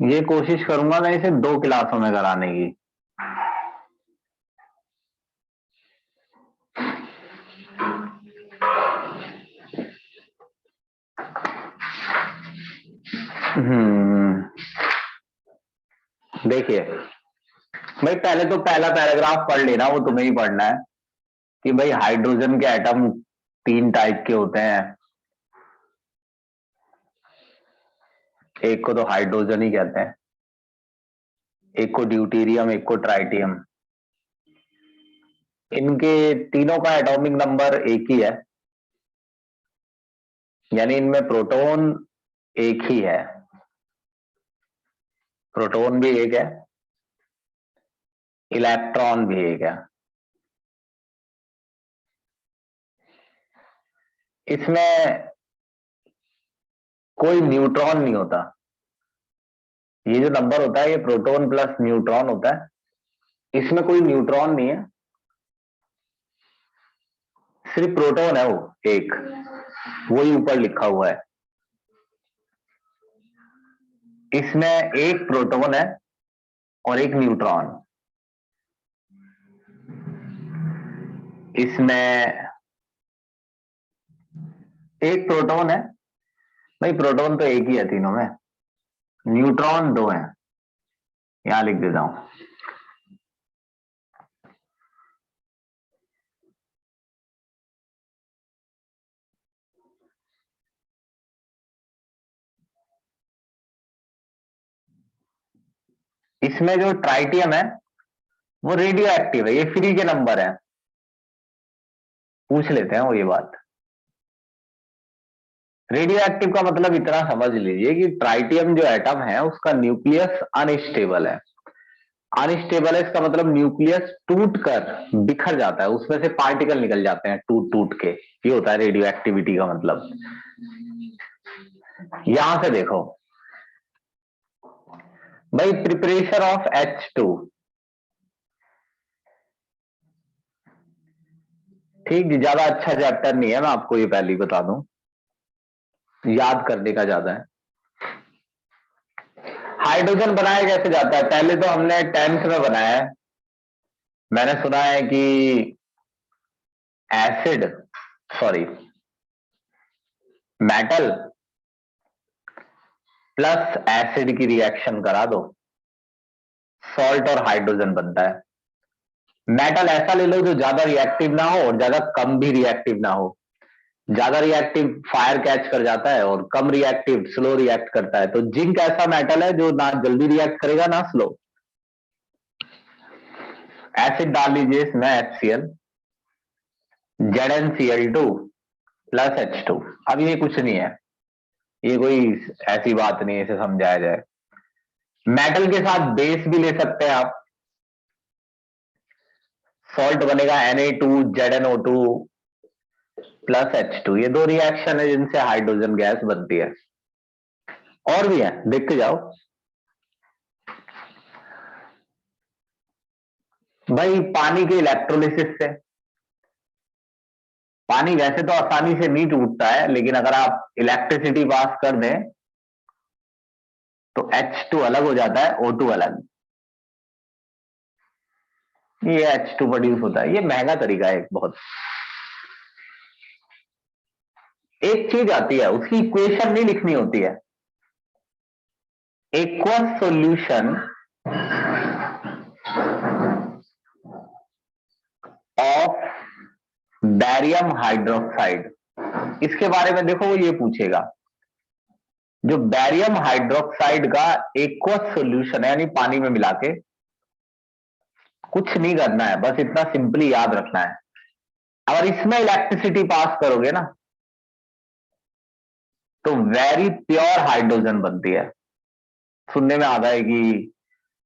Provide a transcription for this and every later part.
ये कोशिश करूंगा मैं इसे 2 क्लासों में कराने की। देखिए भाई, पहले तो पहला पैराग्राफ पढ़ लेना, वो तुम्हें ही पढ़ना है कि भाई हाइड्रोजन के एटम 3 टाइप के होते हैं। एक को तो हाइड्रोजन ही कहते हैं, एक को ड्यूटेरियम, एक को ट्राइटियम। इनके तीनों का एटॉमिक नंबर एक ही है, यानी इनमें प्रोटॉन एक ही है। प्रोटॉन भी एक है, इलेक्ट्रॉन भी एक है। इसमें कोई न्यूट्रॉन नहीं होता। ये जो नंबर होता है ये प्रोटॉन प्लस न्यूट्रॉन होता है, इसमें कोई न्यूट्रॉन नहीं है, सिर्फ प्रोटॉन है वो एक, वही ऊपर लिखा हुआ है। इसमें एक प्रोटॉन है और एक न्यूट्रॉन। इसमें एक प्रोटॉन है, भाई प्रोटॉन तो एक ही है तीनों में, न्यूट्रॉन 2 है। यहां लिख देता हूं। इसमें जो ट्राइटियम है वो रेडियो एक्टिव है, ये फ्री के नंबर है, पूछ लेते हैं वो ये बात। रेडियो एक्टिव का मतलब इतना समझ लीजिए कि ट्राइटियम जो एटम है उसका न्यूक्लियस अनस्टेबल है। अनस्टेबल है इसका मतलब न्यूक्लियस टूट कर बिखर जाता है, उसमें से पार्टिकल निकल जाते हैं टूट टूट के। ये होता है रेडियो एक्टिविटी का मतलब। यहां से देखो भाई, प्रिपरेशन ऑफ H2। ठीक, ज्यादा अच्छा चैप्टर नहीं है, मैं आपको ये पहले ही बता दूं, याद करने का ज्यादा है। हाइड्रोजन बनाया कैसे जाता है, पहले तो हमने 10th में बनाया है। मैंने सुना है कि acid, sorry, metal plus acid की रिएक्शन करा दो, सॉल्ट और हाइड्रोजन बनता है। मेटल ऐसा ले लो जो ज्यादा रिएक्टिव ना हो और ज्यादा कम भी रिएक्टिव ना हो। ज्यादा रिएक्टिव फायर कैच कर जाता है और कम रिएक्टिव स्लो रिएक्ट करता है। तो जिंक ऐसा मेटल है जो ना जल्दी रिएक्ट करेगा ना स्लो। एसिड डाल लीजिए इसमें HCl, ZnCl2 प्लस H2। अब ये कुछ नहीं है, ये कोई ऐसी बात नहीं है इसे समझाया जाए। मेटल के साथ बेस भी ले सकते हैं आप, सॉल्ट बनेगा Na2ZnO2 प्लस H2। ये 2 रिएक्शन है जिनसे हाइड्रोजन गैस बनती है। और भी है, देखते जाओ भाई। पानी के इलेक्ट्रोलिसिस से, पानी वैसे तो आसानी से नहीं टूटता है, लेकिन अगर आप इलेक्ट्रिसिटी पास कर दें तो H2 अलग हो जाता है, O2 अलग। ये H2 प्रोड्यूस होता है, ये महंगा तरीका है एक बहुत। एक चीज आती है, उसकी इक्वेशन नहीं लिखनी होती है। Aqueous solution of barium hydroxide, इसके बारे में देखो वो ये पूछेगा। जो बैरियम हाइड्रोक्साइड का एक्वस सॉल्यूशन है, यानी पानी में मिला के, कुछ नहीं करना है, बस इतना सिंपली याद रखना है। अगर इसमें इलेक्ट्रिसिटी पास करोगे ना तो वेरी प्योर हाइड्रोजन बनती है। सुनने में आता है कि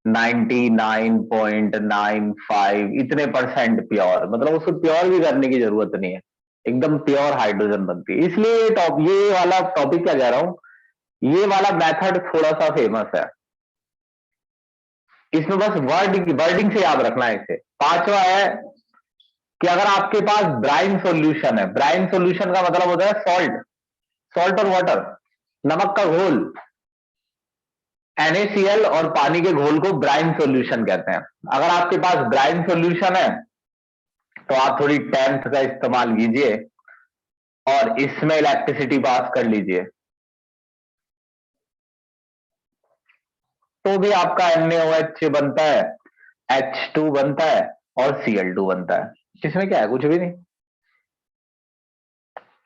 99.95 इतने परसेंट प्योर, मतलब उसको प्योर भी करने की जरूरत नहीं है, एकदम प्योर हाइड्रोजन बनती है। इसलिए ये वाला टॉपिक क्या कह रहा हूं, ये वाला मेथड थोड़ा सा फेमस है। इसमें बस वर्डिंग से याद रखना है इसे। पांचवा है कि अगर आपके पास ब्राइन सॉल्यूशन है, ब्राइन सॉल्यूशन का मतलब होता है सॉल्ट, सॉल्ट और वाटर, नमक का घोल। NaCl और पानी के घोल को ब्राइन सॉल्यूशन कहते हैं। अगर आपके पास ब्राइन सॉल्यूशन है तो आप थोड़ी टेंथ का इस्तेमाल कीजिए और इसमें इलेक्ट्रिसिटी पास कर लीजिए, तो भी आपका NaOH बनता है, H2 बनता है और Cl2 बनता है। इसमें क्या है, कुछ भी नहीं,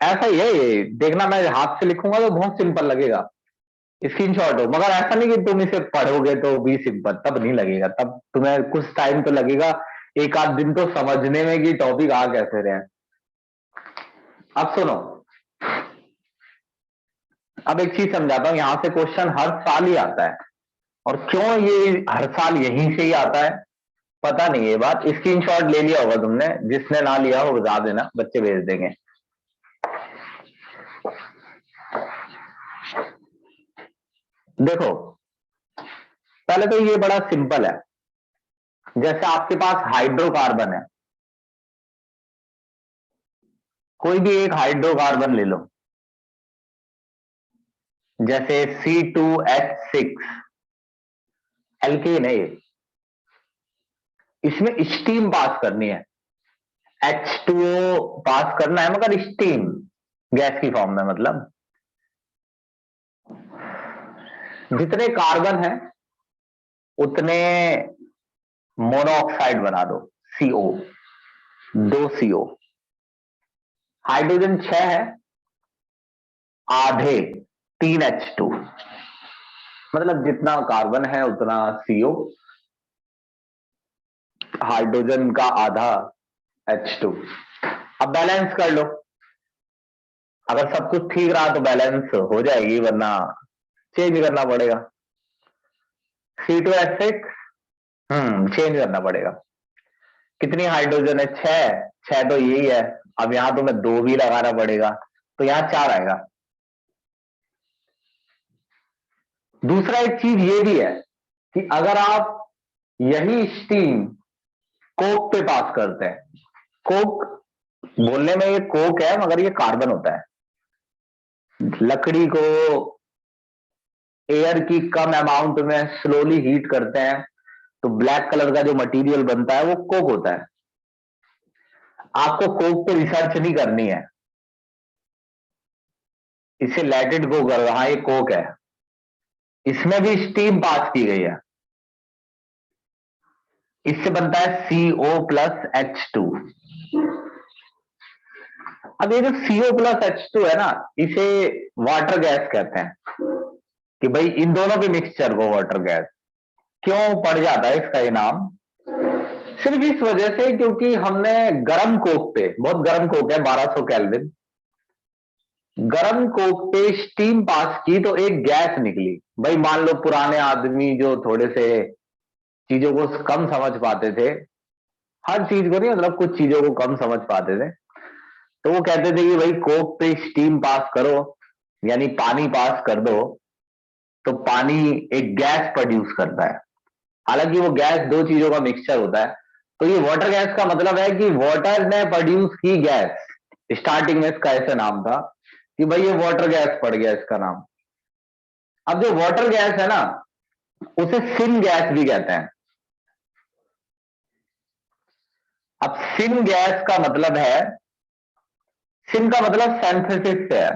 ऐसा ही है ये। देखना, मैं हाथ से लिखूंगा तो बहुत सिंपल लगेगा, स्क्रीनशॉट हो, मगर ऐसा नहीं कि तुम इसे पढ़ोगे तो भी सिंपल, तब नहीं लगेगा, तब तुम्हें कुछ टाइम तो लगेगा, एक आध दिन तो समझने में कि टॉपिक आ कैसे रहे हैं। अब सुनो, अब एक चीज समझाता हूं, यहां से क्वेश्चन हर साल ही आता है, और क्यों ये हर साल यहीं से ही आता है पता नहीं। ये बात स्क्रीनशॉट ले लिया होगा तुमने, जिसने ना लिया हो बता देना, बच्चे भेज देंगे। देखो, पहले तो ये बड़ा सिंपल है, जैसे आपके पास हाइड्रोकार्बन है, कोई भी एक हाइड्रोकार्बन ले लो, जैसे C2H6, एल्केन है ये, इसमें स्टीम पास करनी है, H2O पास करना है, मगर स्टीम गैस की फॉर्म में, मतलब जितने कार्बन है उतने मोनोऑक्साइड बना दो, CO, 2 CO, हाइड्रोजन 6 है, आधे 3H2, मतलब जितना कार्बन है उतना CO, हाइड्रोजन का आधा H2। अब बैलेंस कर लो, अगर सब कुछ ठीक रहा तो बैलेंस हो जाएगी, वरना चेंज करना पड़ेगा। C2H6 चेंज करना पड़ेगा। कितनी हाइड्रोजन है, 6, 6 तो यही है, अब यहां तो मैं 2 भी लगाना पड़ेगा, तो यहां 4 आएगा। दूसरा एक चीज ये भी है कि अगर आप यही स्टीम कोक पे पास करते हैं, कोक बोलने में ये कोक है मगर ये कार्बन होता है, लकड़ी को एयर की कम अमाउंट में स्लोली हीट करते हैं तो ब्लैक कलर का जो मटेरियल बनता है वो कोक होता है। आपको कोक पे रिसर्च नहीं करनी है, इसे लेट इट गो करो, हाँ ये कोक है, इसमें भी स्टीम पास की गई है, इससे बनता है CO+H2। अब ये जो CO+H2 है ना, इसे वाटर गैस कहते हैं, कि भाई इन दोनों के मिक्सचर को वाटर गैस क्यों पड़ जाता है इसका ये नाम, सिर्फ इस वजह से क्योंकि हमने गर्म कोक पे, बहुत गर्म कोक है 1200 केल्विन, गर्म कोक पे स्टीम पास की तो एक गैस निकली। भाई मान लो पुराने आदमी जो थोड़े से चीजों को कम समझ पाते थे, हर चीज को नहीं, मतलब कुछ चीजों को कम समझ पाते थे, तो वो कहते थे कि भाई कोक पे स्टीम पास करो, यानी पानी पास कर दो, तो पानी एक गैस प्रोड्यूस करता है। हालांकि वो गैस दो चीजों का मिक्सचर होता है, तो ये वाटर गैस का मतलब है कि वाटर ने प्रोड्यूस की गैस। स्टार्टिंग में इसका ऐसे नाम था कि भाई ये वाटर गैस पड़ गया इसका नाम। अब जो वाटर गैस है ना, उसे सिन गैस भी कहते हैं। अब सिन गैस का मतलब है, सिन का मतलब सिंथेसिस से है,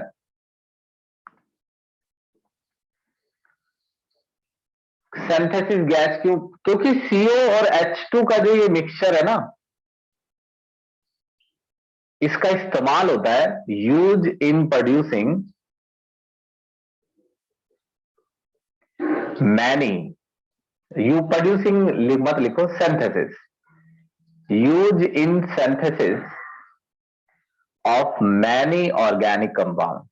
सिंथेसिस गैस क्यों, क्योंकि CO और H2 का जो ये मिक्सचर है ना, इसका इस्तेमाल होता है use in producing many, you producing मत लिखो, synthesis, use in synthesis of many organic compound.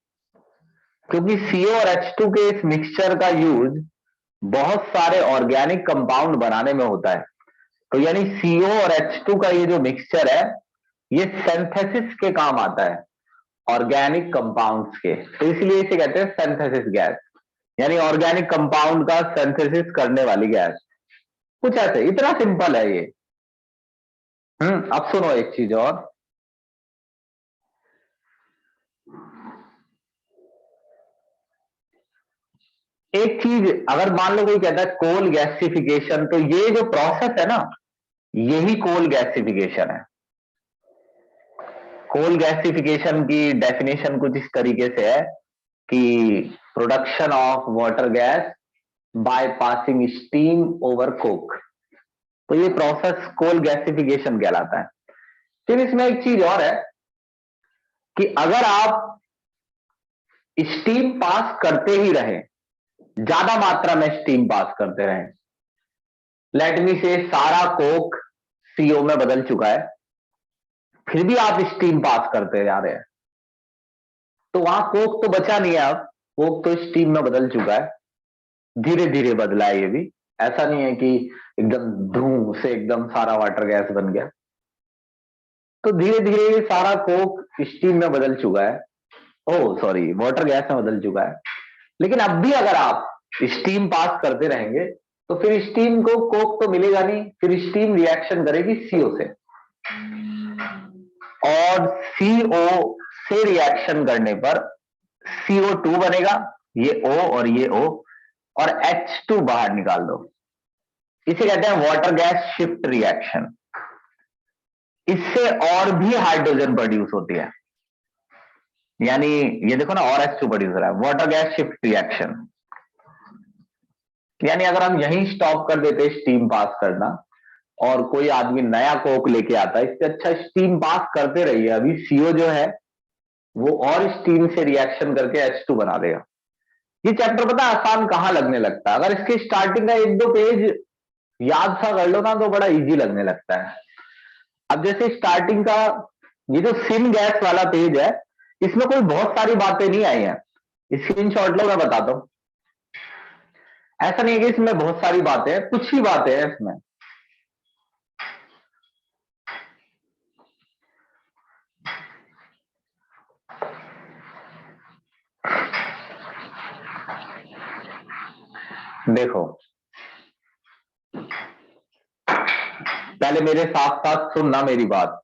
क्योंकि CO और H2 के इस मिक्सचर का यूज बहुत सारे ऑर्गेनिक कंपाउंड बनाने में होता है, तो यानी CO और H2 का ये जो मिक्सचर है ये सिंथेसिस के काम आता है, ऑर्गेनिक कंपाउंड्स के, तो इसलिए इसे कहते हैं सिंथेसिस गैस, यानी ऑर्गेनिक कंपाउंड का सिंथेसिस करने वाली गैस। कुछ ऐसे, इतना सिंपल है ये। अब सुनो एक चीज और, एक चीज अगर मान लो कोई कहता है कोल गैसिफिकेशन, तो ये जो प्रोसेस है ना, यही कोल गैसिफिकेशन है। कोल गैसिफिकेशन की डेफिनेशन कुछ इस तरीके से है कि production of water gas by passing steam over Coke. तो ये प्रोसेस कोल गैसिफिकेशन कहलाता है। फिर इसमें एक चीज और है कि अगर आप स्टीम पास करते ही रहे, ज्यादा मात्रा में स्टीम पास करते रहे, लेट मी से सारा कोक सीओ में बदल चुका है, फिर भी आप स्टीम पास करते जा रहे हैं, तो वहां कोक तो बचा नहीं है। अब कोक तो स्टीम में बदल चुका है, धीरे धीरे बदला है ये भी। ऐसा नहीं है कि एकदम धूम से एकदम सारा वाटर गैस बन गया। तो धीरे धीरे ये सारा कोक स्टीम में बदल चुका है, ओ सॉरी वाटर गैस में बदल चुका है। लेकिन अब भी अगर आप स्टीम पास करते रहेंगे तो फिर स्टीम को कोक तो मिलेगा नहीं, फिर स्टीम रिएक्शन करेगी सीओ से, और सीओ से रिएक्शन करने पर CO2 बनेगा, ये O और ये O, और H2 बाहर निकाल दो। इसे कहते हैं वाटर गैस शिफ्ट रिएक्शन। इससे और भी हाइड्रोजन प्रोड्यूस होती है, यानी ये देखो ना, और H2 प्रोड्यूस हो रहा है, वाटर गैस शिफ्ट रिएक्शन। यानी अगर हम यहीं स्टॉप कर देते स्टीम पास करना, और कोई आदमी नया कोक लेके आता है, इससे अच्छा स्टीम पास करते रहिए, अभी सीओ जो है वो और स्टीम से रिएक्शन करके H2 बना देगा। ये चैप्टर पता आसान कहां लगने लगता है, अगर इसके स्टार्टिंग का एक दो पेज याद सा कर लो ना तो बड़ा इजी लगने लगता है। अब जैसे स्टार्टिंग का ये जो सिन गैस वाला पेज है, इसमें कोई बहुत सारी बातें नहीं आई हैं, स्क्रीनशॉट लो मैं बताता हूं। ऐसा नहीं है कि इसमें बहुत सारी बातें हैं, कुछ ही बातें हैं इसमें। देखो पहले मेरे साथ साथ सुनना मेरी बात।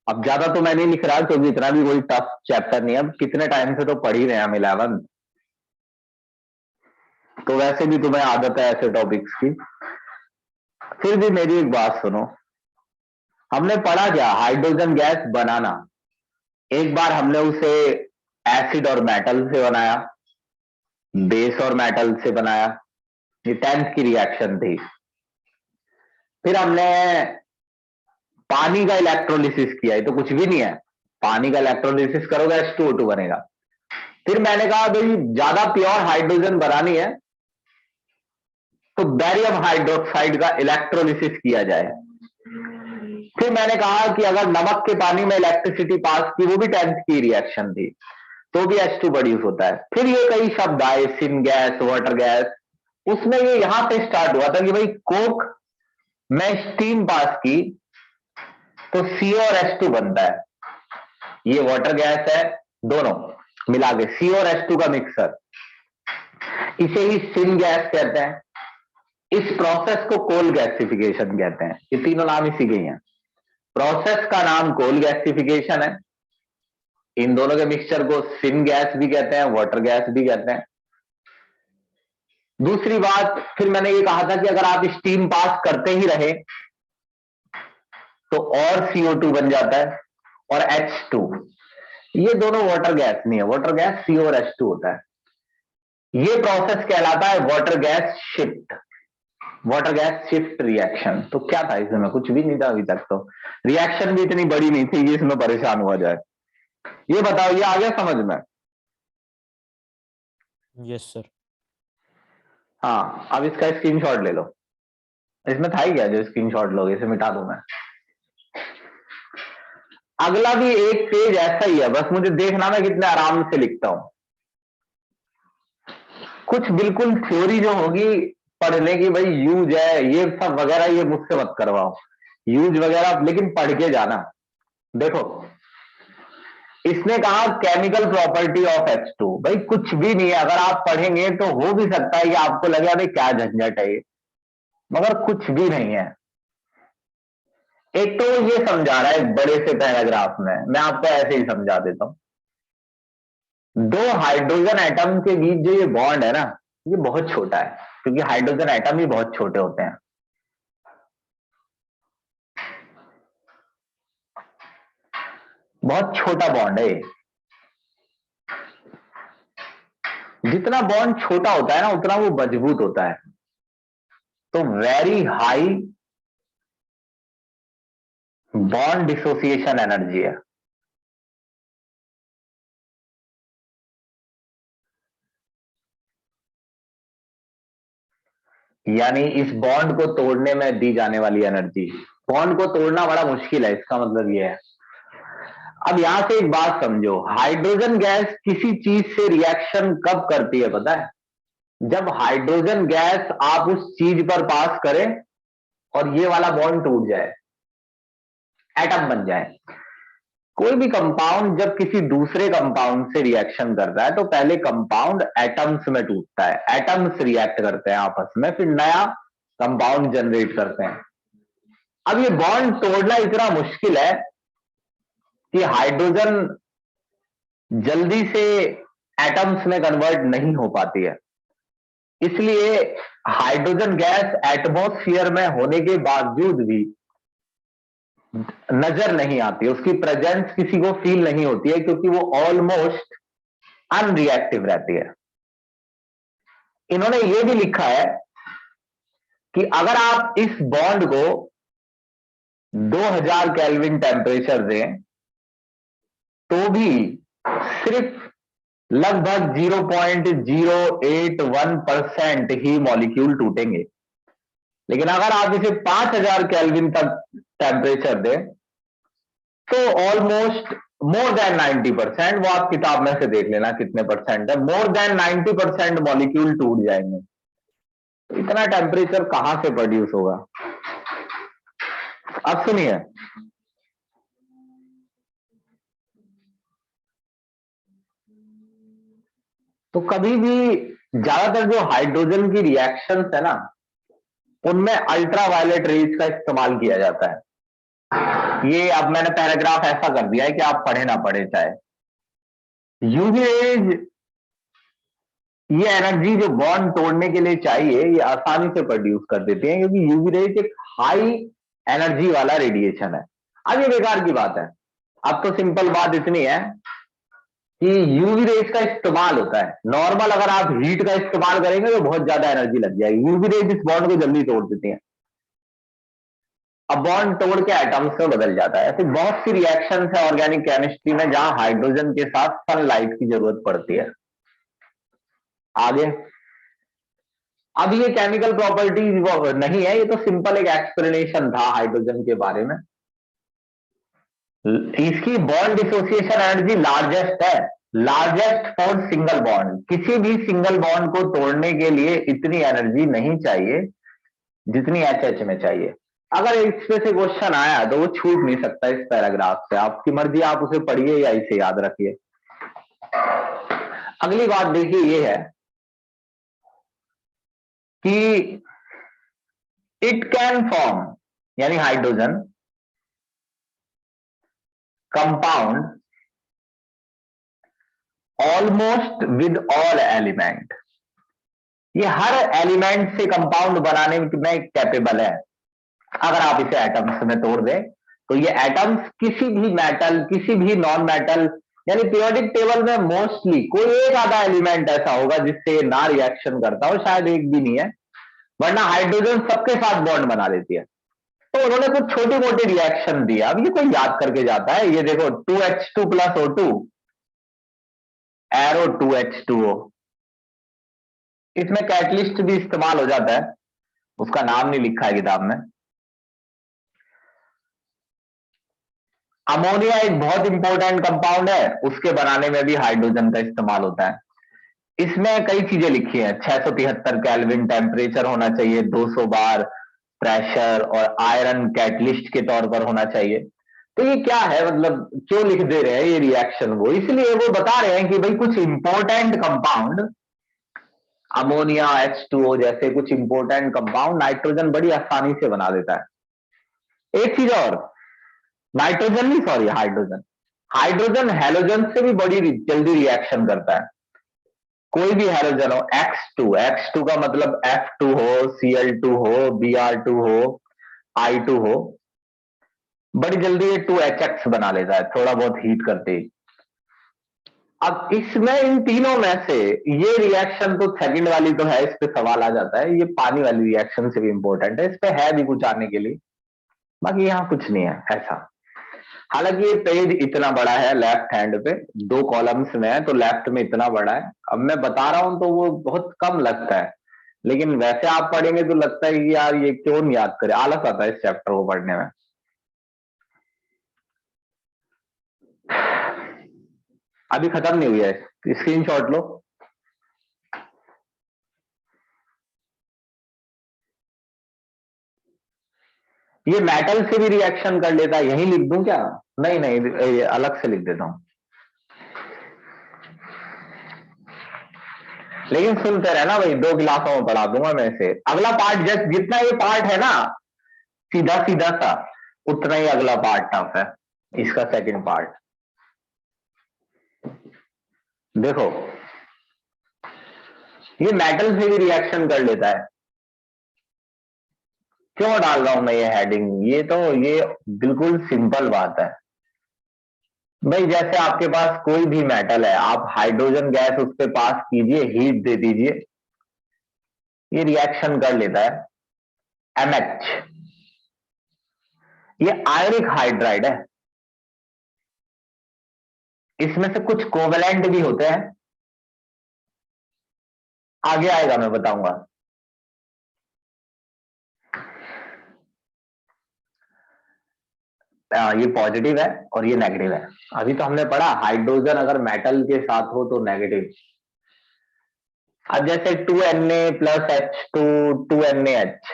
अब ज्यादा तो मैं नहीं लिख रहा क्योंकि इतना भी कोई टफ चैप्टर नहीं है, अब कितने टाइम से तो पढ़ ही रहे हैं हम 11, तो वैसे भी तुम्हें आदत है ऐसे टॉपिक्स की। फिर भी मेरी एक बात सुनो, हमने पढ़ा क्या, हाइड्रोजन गैस बनाना। एक बार हमने उसे एसिड और मेटल से बनाया, बेस और मेटल से बनाया, ये 10th की रिएक्शन थी। फिर हमने पानी का इलेक्ट्रोलिसिस किया, ये तो कुछ भी नहीं है, पानी का इलेक्ट्रोलिसिस करोगे H2O2 बनेगा। फिर मैंने कहा भाई ज्यादा प्योर हाइड्रोजन बनानी है तो बैरियम हाइड्रोक्साइड का इलेक्ट्रोलिसिस किया जाए। फिर मैंने कहा कि अगर नमक के पानी में इलेक्ट्रिसिटी पास की, वो भी 10th की रिएक्शन थी, तो भी H2 प्रोड्यूस होता है। फिर ये कई शब्द आए, सिन गैस, वाटर गैस, उसमें ये यहां पे स्टार्ट हुआ था कि भाई कोक में स्टीम पास की तो CO और H2 बनता है, ये वाटर गैस है, दोनों मिला के CO और H2 का मिक्सर, इसे ही सिन गैस कहते हैं। इस प्रोसेस को कोल गैसिफिकेशन कहते हैं। ये तीनों नाम इसी के ही हैं, प्रोसेस का नाम कोल गैसिफिकेशन है, इन दोनों के मिक्सचर को सिन गैस भी कहते हैं, वाटर गैस भी कहते हैं। दूसरी बात, फिर मैंने ये कहा था कि अगर आप स्टीम पास करते ही रहे तो और CO2 बन जाता है, और H2, ये दोनों वाटर गैस नहीं है, वाटर गैस CO और H2 होता है। ये प्रोसेस कहलाता है water gas shift, water gas shift reaction. तो क्या था इसमें, कुछ भी नहीं था अभी तक, तो रिएक्शन भी इतनी बड़ी नहीं थी कि इसमें परेशान हुआ जाए। ये बताओ, ये आ गया समझ में? Yes sir. हाँ, अब इसका स्क्रीनशॉट ले लो। इसमें था ही क्या जो स्क्रीनशॉट लोगे, इसे मिटा दूं मैं। अगला भी एक पेज ऐसा ही है, बस मुझे देखना मैं कितने आराम से लिखता हूं। कुछ बिल्कुल थ्योरी जो होगी पढ़ने की, भाई यूज है ये सब वगैरह, ये मुझसे मत करवाओ यूज वगैरह, लेकिन पढ़ के जाना। देखो इसने कहा केमिकल प्रॉपर्टी ऑफ H2, भाई कुछ भी नहीं है, अगर आप पढ़ेंगे तो हो भी सकता है कि आपको लगे भाई क्या झंझट है ये, मगर कुछ भी नहीं है। एक तो ये समझा रहा है एक बड़े से पैराग्राफ में, मैं आपको ऐसे ही समझा देता हूं। दो हाइड्रोजन एटम के बीच जो ये बॉन्ड है ना, ये बहुत छोटा है, क्योंकि हाइड्रोजन एटम भी बहुत छोटे होते हैं। बहुत छोटा बॉन्ड है ये। जितना बॉन्ड छोटा होता है ना, उतना वो मजबूत होता है। तो very high bond dissociation energy है। यानी इस बॉन्ड को तोड़ने में दी जाने वाली एनर्जी, बॉन्ड को तोड़ना बड़ा मुश्किल है, इसका मतलब ये है। अब यहां से एक बात समझो, हाइड्रोजन गैस किसी चीज से रिएक्शन कब करती है पता है? जब हाइड्रोजन गैस आप उस चीज पर पास करें और ये वाला बॉन्ड टूट जाए, एटम बन जाए। कोई भी कंपाउंड जब किसी दूसरे कंपाउंड से रिएक्शन करता है तो पहले कंपाउंड एटम्स में टूटता है, एटम्स रिएक्ट करते हैं आपस में, फिर नया कंपाउंड जनरेट करते हैं। अब ये बॉन्ड तोड़ना इतना मुश्किल है कि हाइड्रोजन जल्दी से एटम्स में कन्वर्ट नहीं हो पाती है। इसलिए हाइड्रोजन गैस एटमॉस्फेयर में होने के बावजूद भी नजर नहीं आती, उसकी प्रेजेंस किसी को फील नहीं होती है, क्योंकि वो ऑलमोस्ट अनरिएक्टिव रहती है। इन्होंने ये भी लिखा है कि अगर आप इस बॉन्ड को 2000 केल्विन टेम्परेचर दें तो भी सिर्फ लगभग 0.081% ही मॉलिक्यूल टूटेंगे। लेकिन अगर आप इसे 5000 केल्विन तक टेम्परेचर दें तो ऑलमोस्ट मोर देन 90%, वो आप किताब में से देख लेना कितने परसेंट है, मोर देन 90% मॉलिक्यूल टूट जाएंगे। तो इतना टेम्परेचर कहां से प्रोड्यूस होगा? अब सुनिए, तो कभी भी ज्यादातर जो हाइड्रोजन की रिएक्शंस है ना, उनमें अल्ट्रावायलेट रेज का इस्तेमाल किया जाता है। ये अब मैंने पैराग्राफ ऐसा कर दिया है कि आप पढ़े ना पढ़े चाहे। यूवी रेज, ये एनर्जी जो बॉन्ड तोड़ने के लिए चाहिए, ये आसानी से प्रोड्यूस कर देती है, क्योंकि यूवी रेज एक हाई एनर्जी वाला रेडिएशन है। अब ये बेकार की बात है। अब तो सिंपल बात इतनी है कि यूवी रेज का इस्तेमाल होता है। नॉर्मल अगर आप हीट का इस्तेमाल करेंगे तो बहुत ज्यादा एनर्जी लग जाएगी, यूवी रेज इस बॉन्ड को जल्दी तोड़ देती है। अब बॉन्ड तोड़ के एटम्स में बदल जाता है। ऐसी बहुत सी रिएक्शन है ऑर्गेनिक केमिस्ट्री में जहां हाइड्रोजन के साथ सनलाइट की जरूरत पड़ती है। आगे, अब ये केमिकल प्रॉपर्टीज नहीं है, ये तो सिंपल एक एक्सप्लेनेशन था हाइड्रोजन के बारे में। इसकी बॉन्ड डिसोसिएशन एनर्जी लार्जेस्ट है, लार्जेस्ट फॉर सिंगल बॉन्ड। किसी भी सिंगल बॉन्ड को तोड़ने के लिए इतनी एनर्जी नहीं चाहिए जितनी एचएच में चाहिए। अगर इसमें से क्वेश्चन आया तो वो छूट नहीं सकता इस पैराग्राफ से, आपकी मर्जी, आप उसे पढ़िए या इसे याद रखिए। अगली बात देखिए, ये है कि इट कैन फॉर्म, यानी hydrogen compound almost with all element, ये हर एलिमेंट से कंपाउंड बनाने में कैपेबल है। अगर आप इसे एटम्स में तोड़ दें तो ये एटम्स किसी भी मेटल, किसी भी नॉन मेटल, यानी पीरियोडिक टेबल में मोस्टली कोई एक आधा एलिमेंट ऐसा होगा जिससे ना रिएक्शन करता हो, शायद एक भी नहीं है, वरना हाइड्रोजन सबके साथ बॉन्ड बना देती है। तो उन्होंने कुछ छोटी मोटी रिएक्शन दिया, अब ये कोई याद करके जाता है? ये देखो 2H2 plus O2 arrow 2H2O, इसमें कैटलिस्ट भी इस्तेमाल हो जाता है, उसका नाम नहीं लिखा है किताब में। अमोनिया एक बहुत इंपॉर्टेंट कंपाउंड है, उसके बनाने में भी हाइड्रोजन का इस्तेमाल होता है। इसमें कई चीजें लिखी हैं, 673 केल्विन टेम्परेचर होना चाहिए, 200 बार प्रेशर, और आयरन कैटलिस्ट के तौर पर होना चाहिए। तो ये क्या है, मतलब क्यों लिख दे रहे हैं ये रिएक्शन? वो इसलिए वो बता रहे हैं कि भाई कुछ इंपॉर्टेंट कंपाउंड, अमोनिया, H2O जैसे कुछ इंपॉर्टेंट कंपाउंड नाइट्रोजन बड़ी आसानी से बना देता है। एक चीज और, नाइट्रोजन नहीं, सॉरी, हाइड्रोजन, हाइड्रोजन हैलोजन से भी बड़ी जल्दी रिएक्शन करता है। कोई भी हैलोजन हो, X2 का मतलब F2 हो, Cl2 हो, Br2 हो, I2 हो, बड़ी जल्दी ये 2HX बना लेता है थोड़ा बहुत हीट करते ही। अब इसमें इन तीनों में से ये रिएक्शन तो सेकंड वाली तो है, इस पे सवाल आ जाता है, ये पानी वाली रिएक्शन से भी इंपॉर्टेंट है, इस पे है भी कुछ आने के लिए, बाकी यहाँ कुछ नहीं है ऐसा। हालांकि ये पेज इतना बड़ा है लेफ्ट हैंड पे, 2 कॉलम्स में है तो लेफ्ट में इतना बड़ा है, अब मैं बता रहा हूं तो वो बहुत कम लगता है, लेकिन वैसे आप पढ़ेंगे तो लगता है कि यार ये क्यों नहीं याद करे, आलस आता है इस चैप्टर को पढ़ने में। अभी खत्म नहीं हुई है, स्क्रीनशॉट लो। ये मेटल से भी रिएक्शन कर लेता है, यही लिख दूं क्या? नहीं नहीं, ये अलग से लिख देता हूं, लेकिन सुनते रहना भाई, 2 क्लासों में पढ़ा दूंगा मैं इसे। अगला पार्ट जस्ट जितना ये पार्ट है ना सीधा सीधा सा, उतना ही अगला पार्ट टफ है, इसका सेकंड पार्ट। देखो ये मेटल से भी रिएक्शन कर लेता है, क्यों डाल रहा हूं मैं ये हेडिंग, ये बिल्कुल सिंपल बात है भाई। जैसे आपके पास कोई भी मेटल है, आप हाइड्रोजन गैस उस पर पास कीजिए, हीट दे दीजिए, ये रिएक्शन कर लेता है MH। ये आयनिक हाइड्राइड है, इसमें से कुछ कोवेलेंट भी होते हैं, आगे आएगा मैं बताऊंगा। ये पॉजिटिव है और ये नेगेटिव है। अभी तो हमने पढ़ा हाइड्रोजन अगर मेटल के साथ हो तो नेगेटिव। अब जैसे 2Na प्लस H2 2NaH,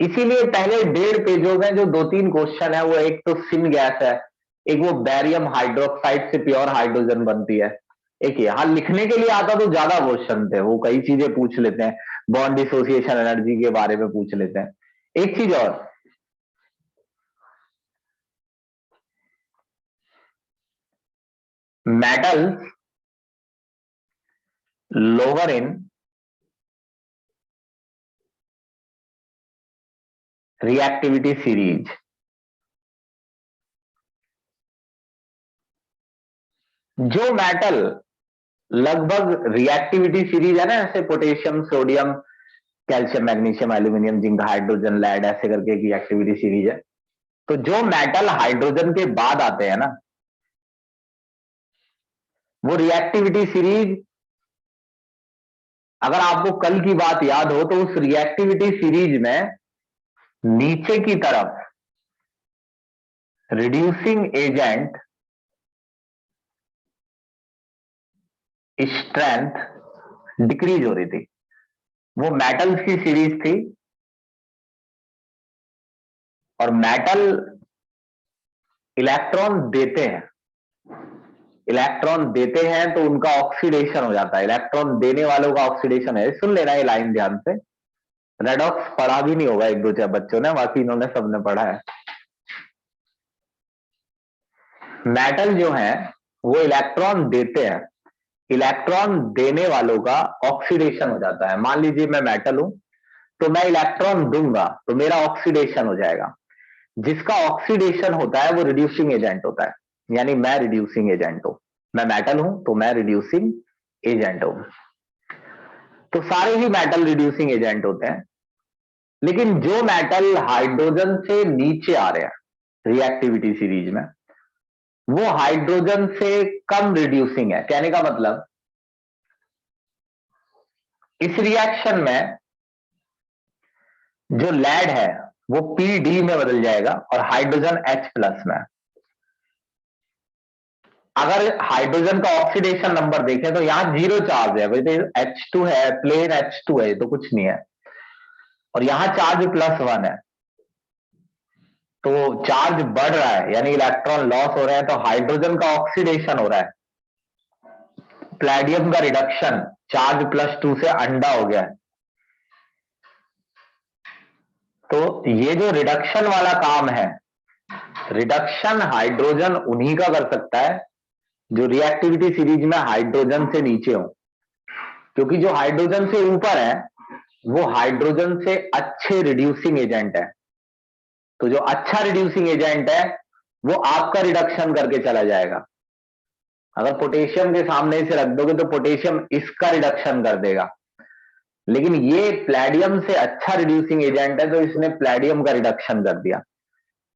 इसीलिए पहले 1.5 पेजों में जो 2-3 क्वेश्चन है वो एक तो सिन गैस है, एक वो बैरियम हाइड्रोक्साइड से प्योर हाइड्रोजन बनती है, एक यहाँ लिखने के लिए आता तो ज्यादा क्वेश्चन थे, वो कई चीजें पूछ लेते हैं, बॉन्ड डिसोसिएशन एनर्जी के बारे में पूछ लेते हैं। एक चीज और, metal lower in reactivity series, जो मेटल लगभग रिएक्टिविटी सीरीज है ना, ऐसे potassium sodium calcium magnesium aluminium zinc hydrogen lead ऐसे करके की एक्टिविटी सीरीज है, तो जो मेटल हाइड्रोजन के बाद आते हैं ना, वो रिएक्टिविटी सीरीज, अगर आपको कल की बात याद हो तो उस रिएक्टिविटी सीरीज में नीचे की तरफ रिड्यूसिंग एजेंट स्ट्रेंथ डिक्रीज हो रही थी, वो मेटल्स की सीरीज थी, और मेटल इलेक्ट्रॉन देते हैं, इलेक्ट्रॉन देते हैं तो उनका ऑक्सीडेशन हो जाता है, इलेक्ट्रॉन देने वालों का ऑक्सीडेशन है, सुन लेना ये लाइन ध्यान से, रेडॉक्स पढ़ा भी नहीं होगा 1-2 बच्चों ने, बाकी इन्होंने सबने पढ़ा है। मेटल जो है वो इलेक्ट्रॉन देते हैं, इलेक्ट्रॉन देने वालों का ऑक्सीडेशन हो जाता है। मान लीजिए मैं मेटल हूं तो मैं इलेक्ट्रॉन दूंगा तो मेरा ऑक्सीडेशन हो जाएगा, जिसका ऑक्सीडेशन होता है वो रिड्यूसिंग एजेंट होता है, यानी मैं रिड्यूसिंग एजेंट हूं, मैं मेटल हूं तो मैं रिड्यूसिंग एजेंट हूं। तो सारे ही मेटल रिड्यूसिंग एजेंट होते हैं, लेकिन जो मेटल हाइड्रोजन से नीचे आ रहे हैं रिएक्टिविटी सीरीज में, वो हाइड्रोजन से कम रिड्यूसिंग है। कहने का मतलब इस रिएक्शन में जो लेड है वो PD में बदल जाएगा और हाइड्रोजन H+ में। अगर हाइड्रोजन का ऑक्सीडेशन नंबर देखें तो यहां 0 चार्ज है भाई, तो H2 है, प्लेन H2 है, तो कुछ नहीं है, और यहां चार्ज +1 है, तो चार्ज बढ़ रहा है यानी इलेक्ट्रॉन लॉस हो रहे हैं, तो हाइड्रोजन का ऑक्सीडेशन हो रहा है, प्लेडियम का रिडक्शन, चार्ज +2 से अंडा हो गया है। तो ये जो रिडक्शन वाला काम है, रिडक्शन हाइड्रोजन उन्हीं का कर सकता है जो रिएक्टिविटी सीरीज में हाइड्रोजन से नीचे हो, क्योंकि जो हाइड्रोजन से ऊपर है वो हाइड्रोजन से अच्छे रिड्यूसिंग एजेंट है। तो जो अच्छा रिड्यूसिंग एजेंट है वो आपका रिडक्शन करके चला जाएगा। अगर पोटेशियम के सामने इसे रख दोगे तो पोटेशियम इसका रिडक्शन कर देगा, लेकिन ये प्लैडियम से अच्छा रिड्यूसिंग एजेंट है तो इसने प्लैडियम का रिडक्शन कर दिया।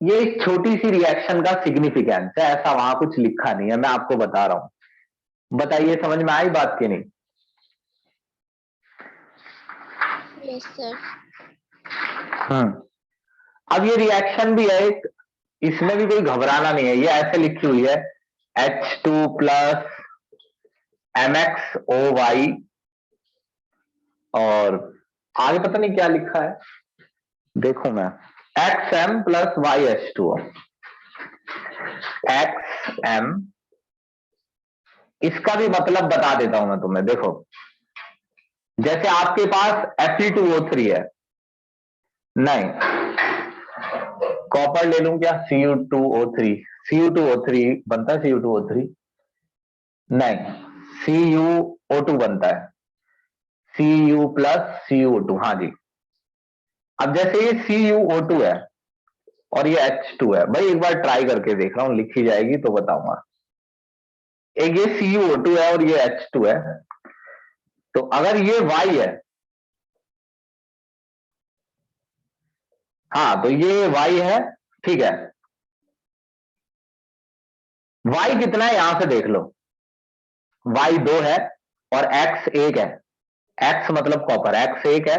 ये एक छोटी सी रिएक्शन का सिग्निफिकेंस है, ऐसा वहां कुछ लिखा नहीं है, मैं आपको बता रहा हूं। बताइए समझ में आई बात की नहीं? Yes sir. अब ये रिएक्शन भी है एक, इसमें भी कोई घबराना नहीं है। ये ऐसे लिखी हुई है H2 प्लस MXOY, और आगे पता नहीं क्या लिखा है, देखो मैं, XM प्लस YH2O। XM, इसका भी मतलब बता देता हूं मैं तुम्हें। देखो जैसे आपके पास Fe2O3 है, नहीं कॉपर ले लूं क्या? Cu2O3, Cu2O3 बनता है, Cu2O3 नहीं, CuO2 बनता है, Cu प्लस Cu2, हाँ जी। अब जैसे ये CuO2 है और ये H2 है, भाई एक बार ट्राई करके देख रहा हूं, लिखी जाएगी तो बताऊंगा। एक ये CuO2 है और ये H2 है, तो अगर ये Y है, हाँ तो ये Y है, ठीक है। Y कितना है यहां से देख लो, Y 2 है और X 1 है। X मतलब कॉपर, X 1 है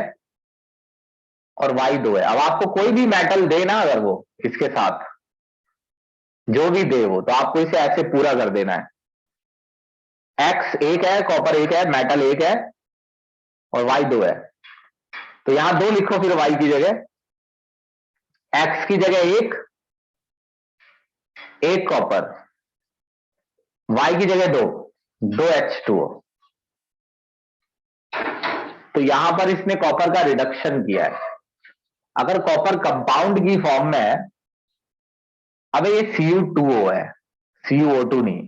और Y 2 है। अब आपको कोई भी मेटल दे ना, अगर वो इसके साथ जो भी दे वो, तो आपको इसे ऐसे पूरा कर देना है। X 1 है, कॉपर 1 है, मेटल 1 है और Y 2 है, तो यहां 2 लिखो फिर Y की जगह। X की जगह 1 कॉपर, Y की जगह 2 H2O। तो यहां पर इसने कॉपर का रिडक्शन किया है। अगर कॉपर कंपाउंड की फॉर्म में है, अब ये Cu2O है, CuO2 नहीं।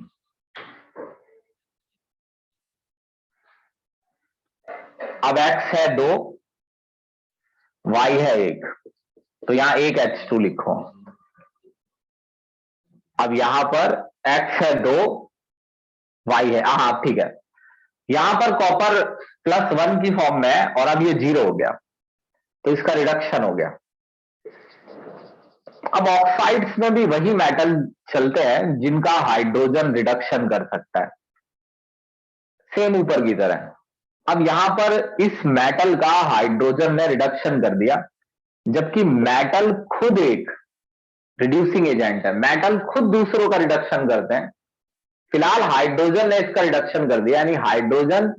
अब X है 2, Y है 1, तो यहां 1 H2 लिखो। अब यहां पर X है 2, Y है, हाँ ठीक है। यहां पर कॉपर +1 की फॉर्म में है और अब ये 0 हो गया, तो इसका रिडक्शन हो गया। अब ऑक्साइड्स में भी वही मेटल चलते हैं जिनका हाइड्रोजन रिडक्शन कर सकता है, सेम ऊपर की तरह। अब यहां पर इस मेटल का हाइड्रोजन ने रिडक्शन कर दिया, जबकि मेटल खुद एक रिड्यूसिंग एजेंट है, मेटल खुद दूसरों का रिडक्शन करते हैं। फिलहाल हाइड्रोजन ने इसका रिडक्शन कर दिया, यानी हाइड्रोजन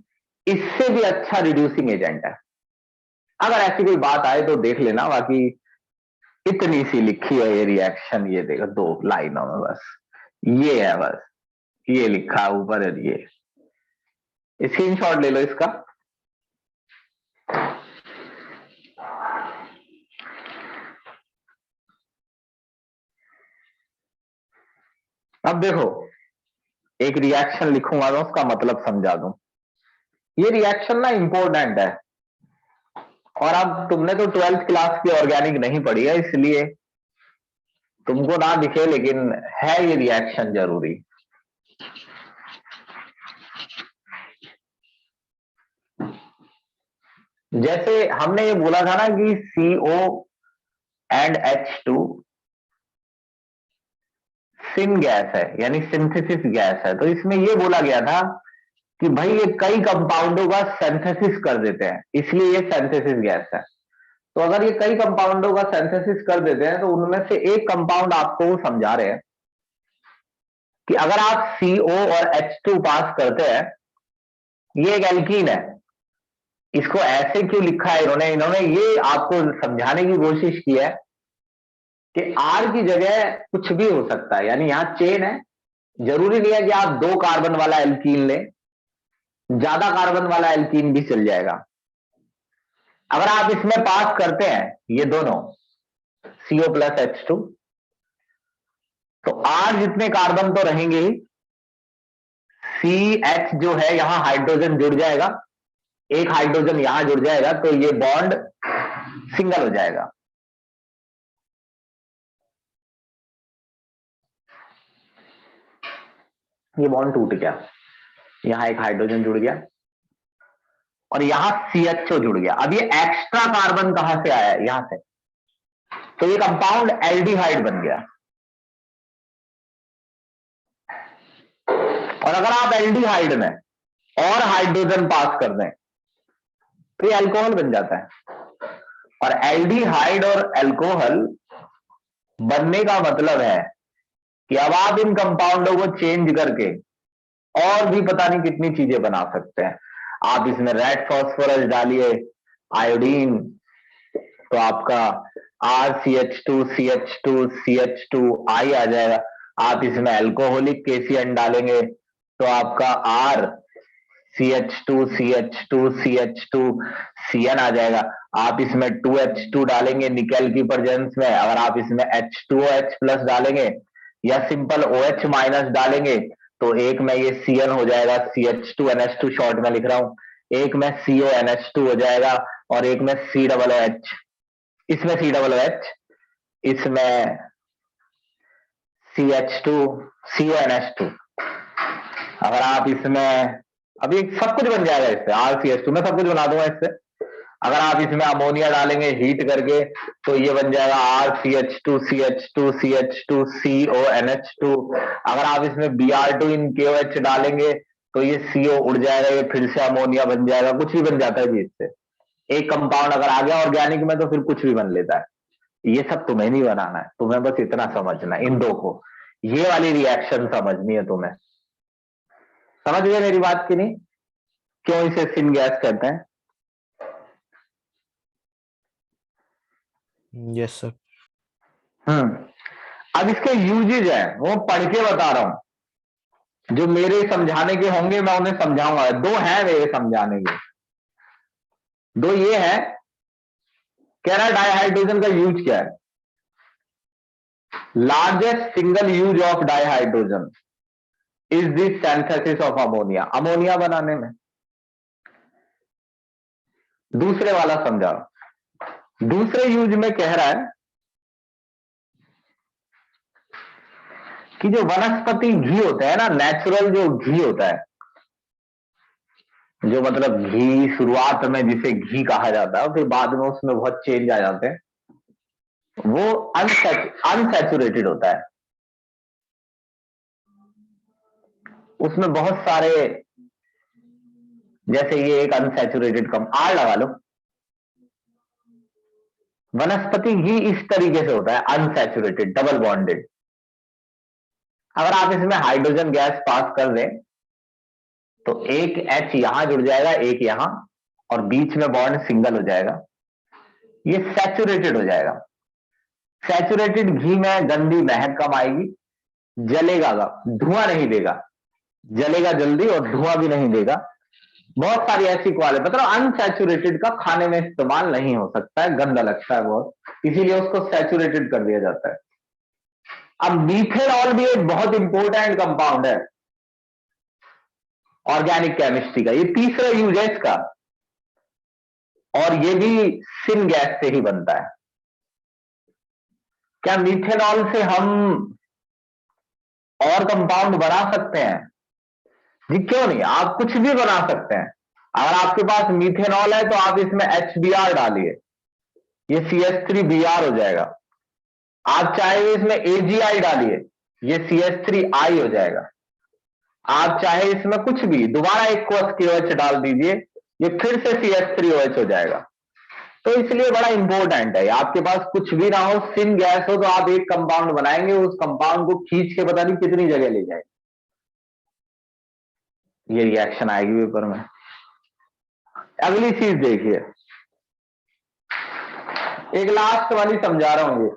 इससे भी अच्छा रिड्यूसिंग एजेंट है। अगर ऐसी कोई बात आए तो देख लेना, बाकी इतनी सी लिखी है ये रिएक्शन, ये देखो 2 लाइनों में बस ये है, बस ये लिखा है ऊपर है, ये स्क्रीनशॉट ले लो इसका। अब देखो एक रिएक्शन लिखूंगा तो उसका मतलब समझा दूं। ये रिएक्शन ना इंपॉर्टेंट है, और अब तुमने तो 12th क्लास की ऑर्गेनिक नहीं पढ़ी है, इसलिए तुमको ना दिखे, लेकिन है ये रिएक्शन जरूरी। जैसे हमने ये बोला था ना कि CO and H2 syn gas है, यानी सिंथेसिस गैस है। तो इसमें ये बोला गया था कि भाई ये कई कंपाउंडों का सिंथेसिस कर देते हैं, इसलिए ये सिंथेसिस गैस है। तो अगर ये कई कंपाउंडों का सिंथेसिस कर देते हैं, तो उनमें से एक कंपाउंड आपको वो समझा रहे हैं कि अगर आप CO और H2 पास करते हैं, ये एक एल्कीन है। इसको ऐसे क्यों लिखा है इन्होंने? इन्होंने ये आपको समझाने की कोशिश की है कि R की जगह कुछ भी हो सकता है, यानी यहां चेन है, जरूरी नहीं है कि आप 2 कार्बन वाला एल्कीन लें, ज्यादा कार्बन वाला एल्कीन भी चल जाएगा। अगर आप इसमें पास करते हैं ये दोनों CO प्लस H2, तो R जितने कार्बन तो रहेंगे ही, CH जो है यहां हाइड्रोजन जुड़ जाएगा, एक हाइड्रोजन यहां जुड़ जाएगा, तो ये बॉन्ड सिंगल हो जाएगा। ये बॉन्ड टूट गया, यहां एक हाइड्रोजन जुड़ गया और यहां CHO जुड़ गया। अब ये एक्स्ट्रा कार्बन कहां से आया? यहां से। तो ये कंपाउंड एल्डिहाइड बन गया। और अगर आप एल्डिहाइड में और हाइड्रोजन पास कर दें तो ये अल्कोहल बन जाता है। और एल्डिहाइड और अल्कोहल बनने का मतलब है कि अब आप इन कंपाउंडों को चेंज करके और भी पता नहीं कितनी चीजें बना सकते हैं। आप इसमें रेड फास्फोरस डालिए, आयोडीन, तो आपका RCH2CH2CH2I आ जाएगा। आप इसमें अल्कोहलिक केसीएन डालेंगे तो आपका RCH2CH2CH2CN आ जाएगा। आप इसमें 2H2 डालेंगे निकेल की प्रेजेंस में, अगर आप इसमें H2OH प्लस डालेंगे या सिंपल OH माइनस डालेंगे तो एक में ये CN हो जाएगा, CH2NH2 शॉर्ट में लिख रहा हूं, एक में CONH2 हो जाएगा और एक में COOH, इसमें COOH, इसमें CH2 CONH2। अगर आप इसमें अभी सब कुछ बन जाएगा इससे, RCH2 में सब कुछ बना दूंगा इससे। अगर आप इसमें अमोनिया डालेंगे हीट करके तो ये बन जाएगा RCH2CH2CH2CONH2। अगर आप इसमें Br2 इन KOH डालेंगे तो ये CO उड़ जाएगा, ये फिर से अमोनिया बन जाएगा, कुछ भी बन जाता है जी इससे। एक कंपाउंड अगर आ गया ऑर्गेनिक में तो फिर कुछ भी बन लेता है। ये सब तुम्हें नहीं बनाना है, तुम्हें बस इतना समझना है, इन दो को, ये वाली रिएक्शन समझनी है तुम्हें। समझ गए मेरी बात की नहीं? क्यों इसे सिन गैस कहते हैं? Yes sir. अब इसके यूजेज है वो पढ़ के बता रहा हूं, जो मेरे समझाने के होंगे मैं उन्हें समझाऊंगा। दो हैं मेरे समझाने के, दो ये है। कह रहा है डाइहाइड्रोजन का यूज क्या है? Largest single use of dihydrogen is this synthesis of ammonia, ammonia बनाने में। दूसरे वाला समझा, दूसरे यूज में कह रहा है कि जो वनस्पति घी होता है ना, नेचुरल जो घी होता है, जो मतलब घी शुरुआत में जिसे घी कहा जाता है फिर बाद में उसमें बहुत चेंज आ जाते हैं, वो अनसैचुरेटेड होता है। उसमें बहुत सारे, जैसे ये एक अनसैचुरेटेड कम आर लगा लो। वनस्पति घी इस तरीके से होता है, अनसैचुरेटेड, डबल बॉन्डेड। अगर आप इसमें हाइड्रोजन गैस पास कर दें तो एक H यहां जुड़ जाएगा, एक यहां, और बीच में बॉन्ड सिंगल हो जाएगा, ये सैचुरेटेड हो जाएगा। सैचुरेटेड घी में गंदी महक कम आएगी, जलेगा, धुआं नहीं देगा, जलेगा जल्दी और धुआं भी नहीं देगा। बहुत सारी ऐसी क्वालिटी, मतलब अनसैचुरेटेड का खाने में इस्तेमाल नहीं हो सकता है, गंदा लगता है बहुत, इसीलिए उसको सैचुरेटेड कर दिया जाता है। अब मीथेनॉल भी एक बहुत इंपॉर्टेंट कंपाउंड है ऑर्गेनिक केमिस्ट्री का, ये तीसरा यूज है इसका, और ये भी सिन गैस से ही बनता है। क्या मीथेनॉल से हम और कंपाउंड बना सकते हैं? जी क्यों नहीं, आप कुछ भी बना सकते हैं। अगर आपके पास मीथेनॉल है तो आप इसमें HBr डालिए, ये CH3Br हो जाएगा। आप चाहे इसमें AgI डालिए, ये CH3I हो जाएगा। आप चाहे इसमें कुछ भी, दोबारा एक KOH डाल दीजिए, ये फिर से CH3OH हो जाएगा। तो इसलिए बड़ा इंपॉर्टेंट है, आपके पास कुछ भी ना हो, सिन गैस हो, तो आप एक कंपाउंड बनाएंगे, उस कंपाउंड को खींच के पता नहीं कितनी जगह ले जाएंगे। ये रिएक्शन आएगी पेपर में। अगली चीज देखिए, एक लास्ट वाली समझा रहा हूं ये,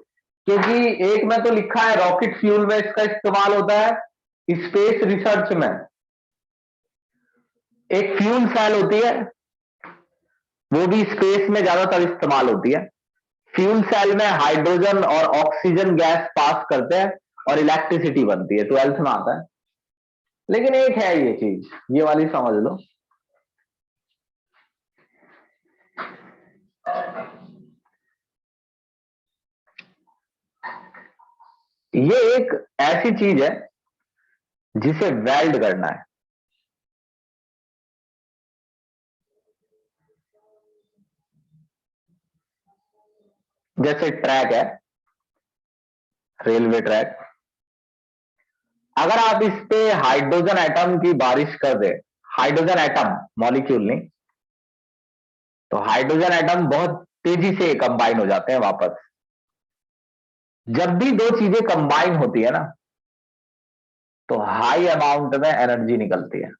क्योंकि एक में तो लिखा है रॉकेट फ्यूल में इसका इस्तेमाल होता है, स्पेस रिसर्च में एक फ्यूल सेल होती है, वो भी स्पेस में ज्यादातर इस्तेमाल होती है। फ्यूल सेल में हाइड्रोजन और ऑक्सीजन गैस पास करते हैं और इलेक्ट्रिसिटी बनती है, 12th में आता है। लेकिन एक है ये चीज, ये वाली समझ लो। ये एक ऐसी चीज है जिसे वेल्ड करना है। जैसे ट्रैक है, रेलवे ट्रैक, अगर आप इस पे हाइड्रोजन एटम की बारिश कर दे, हाइड्रोजन एटम, मॉलिक्यूल नहीं, तो हाइड्रोजन एटम बहुत तेजी से कंबाइन हो जाते हैं वापस। जब भी दो चीजें कंबाइन होती है ना, तो हाई अमाउंट में एनर्जी निकलती है।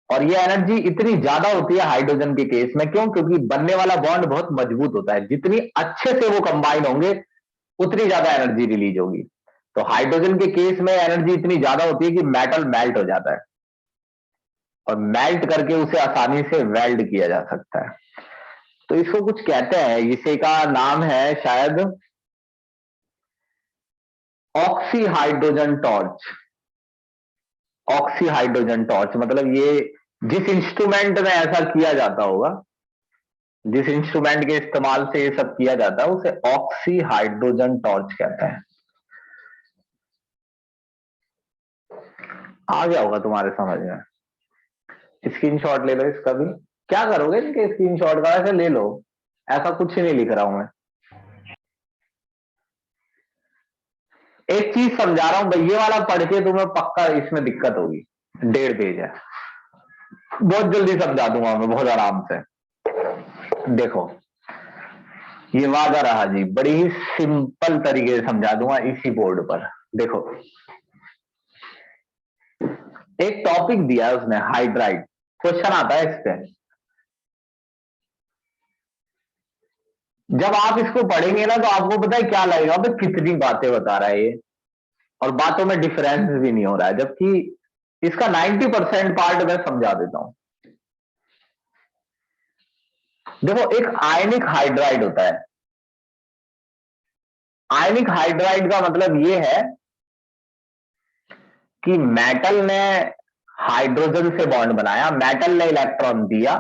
और ये एनर्जी इतनी ज्यादा होती है हाइड्रोजन के केस में, क्यों? क्योंकि बनने वाला बॉन्ड बहुत मजबूत होता है, जितनी अच्छे से वो कंबाइन होंगे उतनी ज्यादा एनर्जी रिलीज होगी। तो हाइड्रोजन के केस में एनर्जी इतनी ज्यादा होती है कि मेटल मेल्ट हो जाता है, और मेल्ट करके उसे आसानी से वेल्ड किया जा सकता है। तो इसको कुछ कहते हैं, इसे का नाम है शायद oxy hydrogen torch. Oxy hydrogen torch मतलब ये जिस इंस्ट्रूमेंट में ऐसा किया जाता होगा, जिस इंस्ट्रूमेंट के इस्तेमाल से ये सब किया जाता है, उसे ऑक्सी हाइड्रोजन टॉर्च कहते हैं। आ गया होगा तुम्हारे समझ में। स्क्रीनशॉट ले लो इसका भी। क्या करोगे इनके स्क्रीनशॉट का? ऐसे ले लो, ऐसा कुछ ही नहीं लिख रहा हूं मैं। एक चीज समझा रहा हूं भाई, ये वाला पढ़ के तुम्हें पक्का इसमें दिक्कत होगी। 1.5 पेज है, बहुत जल्दी समझा दूंगा मैं, बहुत आराम से। देखो, ये वादा रहा जी, बड़ी ही सिंपल तरीके से समझा दूंगा इसी बोर्ड पर। देखो, एक टॉपिक दिया है उसने, हाइड्राइड। क्वेश्चन आता है इस पे। जब आप इसको पढ़ेंगे ना, तो आपको पता है क्या लगेगा, भाई कितनी बातें बता रहा है ये, और बातों में डिफरेंस भी नहीं हो रहा है, जबकि इसका 90% पार्ट मैं समझा देता हूं। देखो, एक आयनिक हाइड्राइड होता है। आयनिक हाइड्राइड का मतलब यह है कि मेटल ने हाइड्रोजन से बॉन्ड बनाया, मेटल ने इलेक्ट्रॉन दिया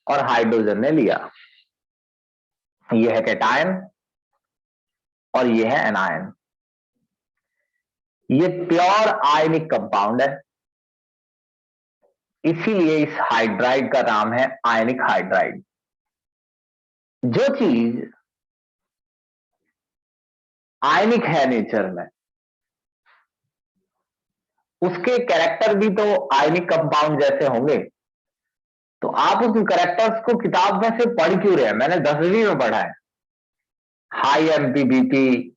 और हाइड्रोजन ने लिया। यह है कैटायन और यह है एनायन। ये प्योर आयनिक कंपाउंड है, इसीलिए इस हाइड्राइड का नाम है आयनिक हाइड्राइड। जो चीज आयनिक है नेचर में, उसके कैरेक्टर भी तो आयनिक कंपाउंड जैसे होंगे। तो आप उस कैरेक्टर्स को किताब में से पढ़ क्यों रहे हैं? मैंने 10वीं में पढ़ा है। हाई एमपीबीपी,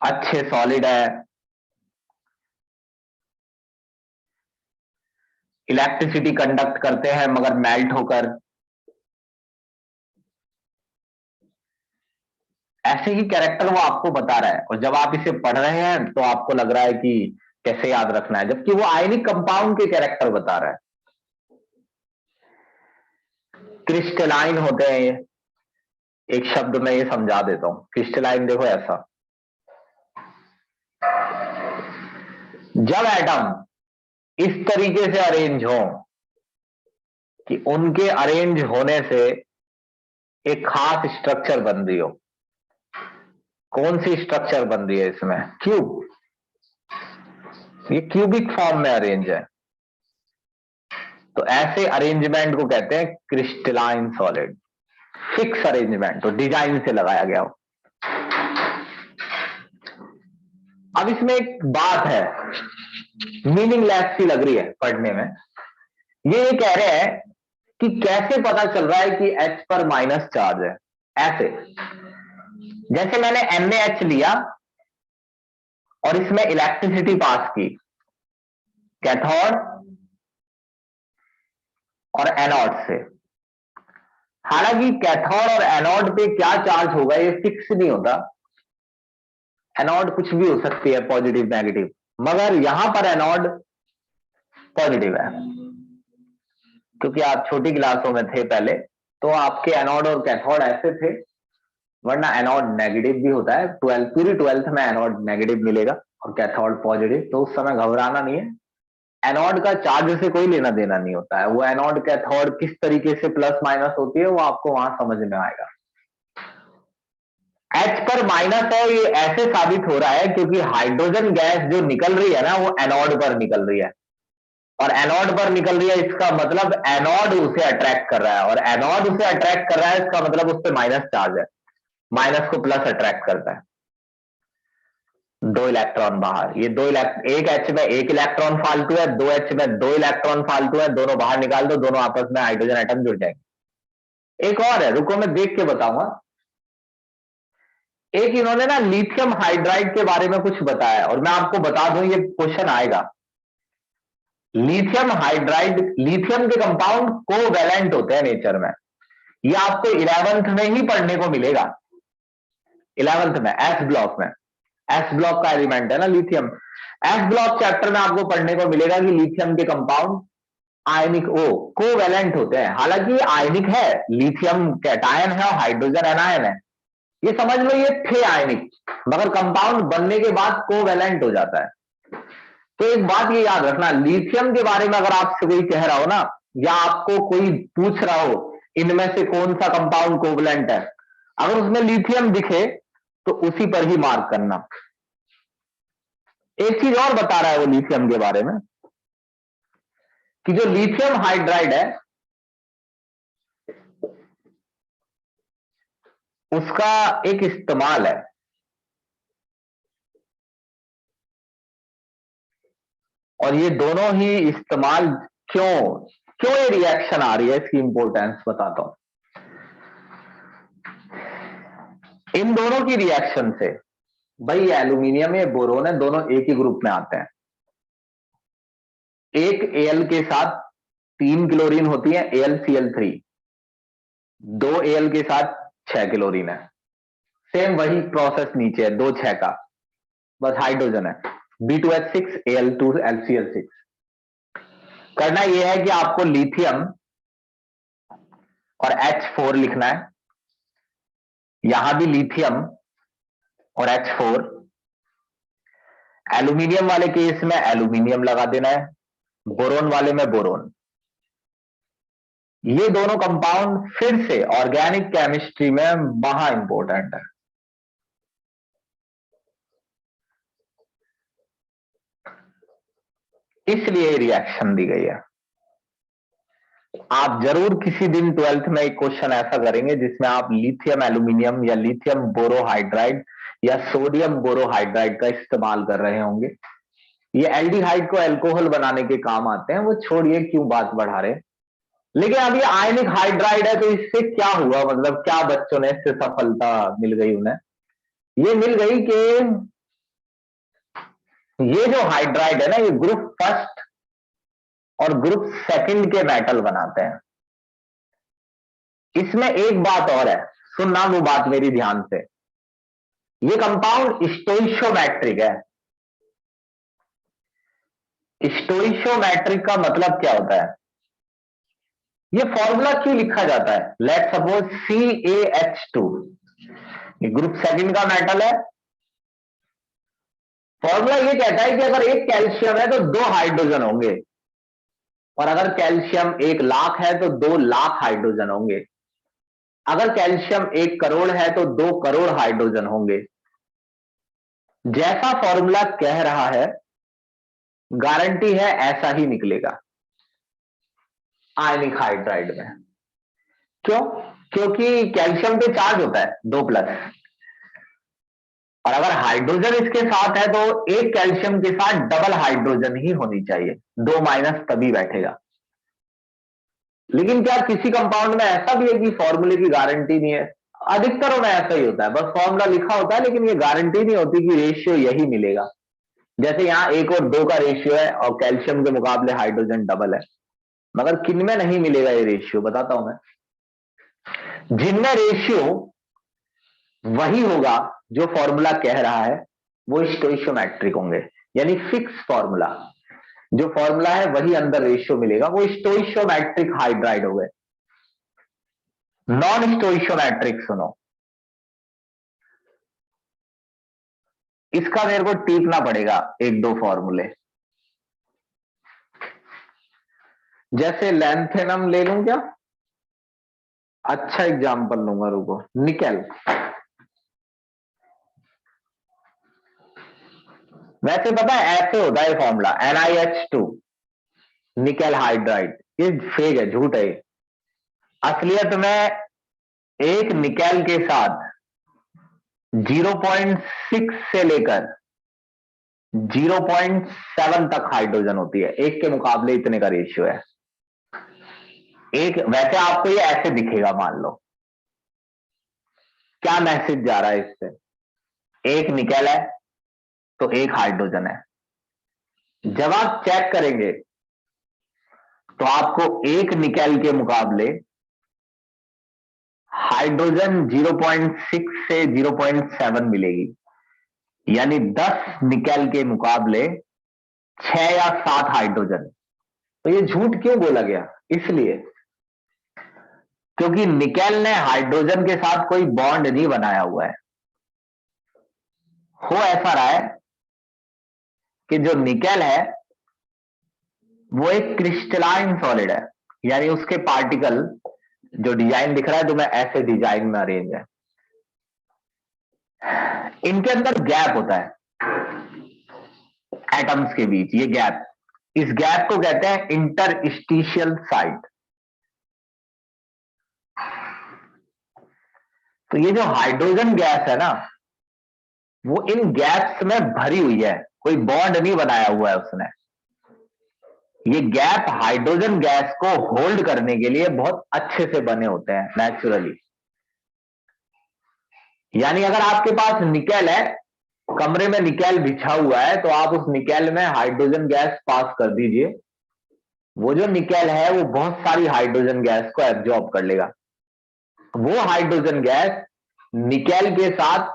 अच्छे सॉलिड है, इलेक्ट्रिसिटी कंडक्ट करते हैं मगर मेल्ट होकर। ऐसे ही कैरेक्टर वो आपको बता रहा है, और जब आप इसे पढ़ रहे हैं तो आपको लग रहा है कि कैसे याद रखना है, जबकि वो आयनिक कंपाउंड के कैरेक्टर बता रहा है। क्रिस्टलाइन होते हैं ये, एक शब्द में ये समझा देता हूं। क्रिस्टलाइन देखो ऐसा, जब एटम इस तरीके से अरेंज हो कि उनके अरेंज होने से एक खास स्ट्रक्चर बन रही हो। कौन सी स्ट्रक्चर बन रही है इसमें? क्यूब। ये क्यूबिक फॉर्म में अरेंज है, तो ऐसे अरेंजमेंट को कहते हैं क्रिस्टलाइन सॉलिड। फिक्स अरेंजमेंट, तो डिजाइन से लगाया गया हो। अब इसमें एक बात है, मीनिंगलेस सी लग रही है पढ़ने में। ये कह रहे हैं कि कैसे पता चल रहा है कि H पर माइनस चार्ज है। ऐसे जैसे मैंने NaH लिया और इसमें इलेक्ट्रिसिटी पास की, कैथोड और एनोड से। हालांकि कैथोड और एनोड पे क्या चार्ज होगा ये फिक्स नहीं होता। एनोड कुछ भी हो सकती है, पॉजिटिव नेगेटिव, मगर यहां पर एनोड पॉजिटिव है। क्योंकि आप छोटी क्लासों में थे पहले, तो आपके एनोड और कैथोड ऐसे थे, वरना एनोड नेगेटिव भी होता है। पूरी 12th में एनोड नेगेटिव मिलेगा और कैथोड पॉजिटिव, तो उस समय घबराना नहीं है। एनोड का चार्ज से कोई लेना देना नहीं होता है, वो एनोड कैथोड किस तरीके से प्लस माइनस होती है वो आपको वहां समझ में आएगा। H पर माइनस है, ये ऐसे साबित हो रहा है क्योंकि हाइड्रोजन गैस जो निकल रही है ना वो एनोड पर निकल रही है, और एनोड पर निकल रही है, इसका मतलब एनोड उसे अट्रैक्ट कर रहा है, और एनोड उसे अट्रैक्ट कर रहा है, इसका मतलब उस पर माइनस चार्ज है, माइनस को प्लस अट्रैक्ट करता है। 2 इलेक्ट्रॉन बाहर, ये एक H में एक इलेक्ट्रॉन फालतू है, 2 H में 2 इलेक्ट्रॉन फालतू है, दोनों बाहर निकाल दो, दोनों आपस में हाइड्रोजन एटम जुड़ जाएंगे। एक और है, रुको मैं देख के बताऊंगा। एक इन्होंने ना लिथियम हाइड्राइड के बारे में कुछ बताया, और मैं आपको बता दूं ये क्वेश्चन आएगा। लिथियम हाइड्राइड, लिथियम के कंपाउंड कोवैलेंट होते हैं नेचर में, ये आपको 11th में ही पढ़ने को मिलेगा। 11th में एस ब्लॉक में, एस ब्लॉक का एलिमेंट है ना लिथियम। एस ब्लॉक चैप्टर में आपको पढ़ने को मिलेगा कि लिथियम के कंपाउंड आयनिक कोवैलेंट होते हैं। हालांकि ये आयनिक है, लिथियम कैटायन है और हाइड्रोजन एनायन है, ये समझ लो ये थे आयनिक, मगर कंपाउंड बनने के बाद कोवैलेंट हो जाता है। तो एक बात ये याद रखना, लिथियम के बारे में अगर आपसे कोई कह रहा हो ना, या आपको कोई पूछ रहा हो इनमें से कौन सा कंपाउंड कोवैलेंट है, अगर उसमें लिथियम दिखे तो उसी पर ही मार्क करना। एक चीज और बता रहा है वो लिथियम के बारे में, कि जो लिथियम हाइड्राइड है उसका एक इस्तेमाल है, और ये दोनों ही इस्तेमाल क्यों क्यों ये रिएक्शन आ रही है, इसकी इंपॉर्टेंस बताता हूं। इन दोनों की रिएक्शन से, भाई ये एल्यूमिनियम ये बोरोन है, दोनों एक ही ग्रुप में आते हैं। एक Al के साथ 3 क्लोरीन होती है, AlCl3, 2 Al के साथ 6 क्लोरीन है। सेम वही प्रोसेस नीचे है, 2 6 का, बस हाइड्रोजन है, B2H6 Al2HCl6। करना यह है कि आपको लिथियम और H4 लिखना है, यहां भी लिथियम और H4, एल्यूमिनियम वाले केस में एल्यूमिनियम लगा देना है, बोरोन वाले में बोरोन। ये दोनों कंपाउंड फिर से ऑर्गेनिक केमिस्ट्री में महा इंपॉर्टेंट है। इसलिए रिएक्शन दी गई है। आप जरूर किसी दिन 12th में एक क्वेश्चन ऐसा करेंगे जिसमें आप लिथियम एल्यूमिनियम या लिथियम बोरोहाइड्राइड या सोडियम बोरोहाइड्राइड का इस्तेमाल कर रहे होंगे। ये एल्डिहाइड को अल्कोहल बनाने के काम आते हैं, वो छोड़िए क्यों बात बढ़ा रहे। लेकिन अब ये आयनिक हाइड्राइड है, तो इससे क्या हुआ, मतलब क्या बच्चों ने इससे सफलता मिल गई उन्हें? ये मिल गई कि ये जो हाइड्राइड है ना, ये ग्रुप फर्स्ट और ग्रुप सेकंड के मेटल बनाते हैं। इसमें एक बात और है, सुनना वो बात मेरी ध्यान से, ये कंपाउंड स्टोइशियोमेट्रिक है। स्टोइशियोमेट्रिक का मतलब क्या होता है? ये फॉर्मूला क्यों लिखा जाता है? लेट सपोज CaH2, ये ग्रुप सेकंड का मेटल है। फॉर्मूला ये कहता है कि अगर एक कैल्शियम है तो 2 हाइड्रोजन होंगे, और अगर कैल्शियम 1 लाख है तो 2 लाख हाइड्रोजन होंगे। अगर कैल्शियम 1 करोड़ है तो 2 करोड़ हाइड्रोजन होंगे। जैसा फॉर्मूला कह रहा है, गारंटी है ऐसा ही निकलेगा आयनिक हाइड्राइड में। क्यों? क्योंकि कैल्शियम पे चार्ज होता है 2+, और अगर हाइड्रोजन इसके साथ है तो एक कैल्शियम के साथ डबल हाइड्रोजन ही होनी चाहिए, 2- तभी बैठेगा। लेकिन क्या किसी कंपाउंड में ऐसा भी है कि फॉर्मूले की गारंटी नहीं है? अधिकतर में ऐसा ही होता है, बस फॉर्मूला लिखा होता है लेकिन ये गारंटी नहीं होती कि रेशियो यही मिलेगा। जैसे यहां 1 और 2 का रेशियो है और कैल्शियम के मुकाबले हाइड्रोजन डबल है, मगर किनमें नहीं मिलेगा ये रेशियो, बताता हूं मैं। जिनमें रेशियो वही होगा जो फॉर्मूला कह रहा है, वो स्टोइशियोमेट्रिक होंगे, यानी फिक्स फॉर्मूला। जो फॉर्मूला है वही अंदर रेशियो मिलेगा, वो स्टोइशियोमेट्रिक हाइड्राइड हो गए। नॉन स्टोइशियोमेट्रिक सुनो, इसका मेरे को टीपना पड़ेगा एक दो फॉर्मूले। जैसे लैंथेनम ले लूं क्या? अच्छा एग्जांपल लूंगा, रुको। निकेल, वैसे पता है ऐसे होता है फॉर्मूला NiH2 निकेल हाइड्राइड। ये फेक है, झूठ है। असलियत में एक निकेल के साथ 0.6 से लेकर 0.7 तक हाइड्रोजन होती है, एक के मुकाबले इतने का रेशियो है। एक वैसे आपको ये ऐसे दिखेगा, मान लो क्या मैसेज जा रहा है इससे? एक निकेल है तो एक हाइड्रोजन है। जब आप चेक करेंगे तो आपको एक निकेल के मुकाबले हाइड्रोजन 0.6 से 0.7 मिलेगी, यानी 10 निकेल के मुकाबले 6 या 7 हाइड्रोजन। तो ये झूठ क्यों बोला गया? इसलिए क्योंकि निकेल ने हाइड्रोजन के साथ कोई बॉन्ड नहीं बनाया हुआ है। हो ऐसा रहा है कि जो निकेल है वो एक क्रिस्टलाइन सॉलिड है, यानी उसके पार्टिकल जो डिजाइन दिख रहा है तुम्हें ऐसे डिजाइन में अरेंज है। इनके अंदर गैप होता है एटम्स के बीच, ये गैप, इस गैप को कहते हैं इंटरस्टिशियल साइट। तो ये जो हाइड्रोजन गैस है ना, वो इन गैप्स में भरी हुई है, कोई बॉन्ड नहीं बनाया हुआ है उसने। ये गैप हाइड्रोजन गैस को होल्ड करने के लिए बहुत अच्छे से बने होते हैं नेचुरली। यानी अगर आपके पास निकेल है, कमरे में निकेल बिछा हुआ है, तो आप उस निकेल में हाइड्रोजन गैस पास कर दीजिए, वो जो निकेल है वो बहुत सारी हाइड्रोजन गैस को एब्जॉर्ब कर लेगा। वो हाइड्रोजन गैस निकेल के साथ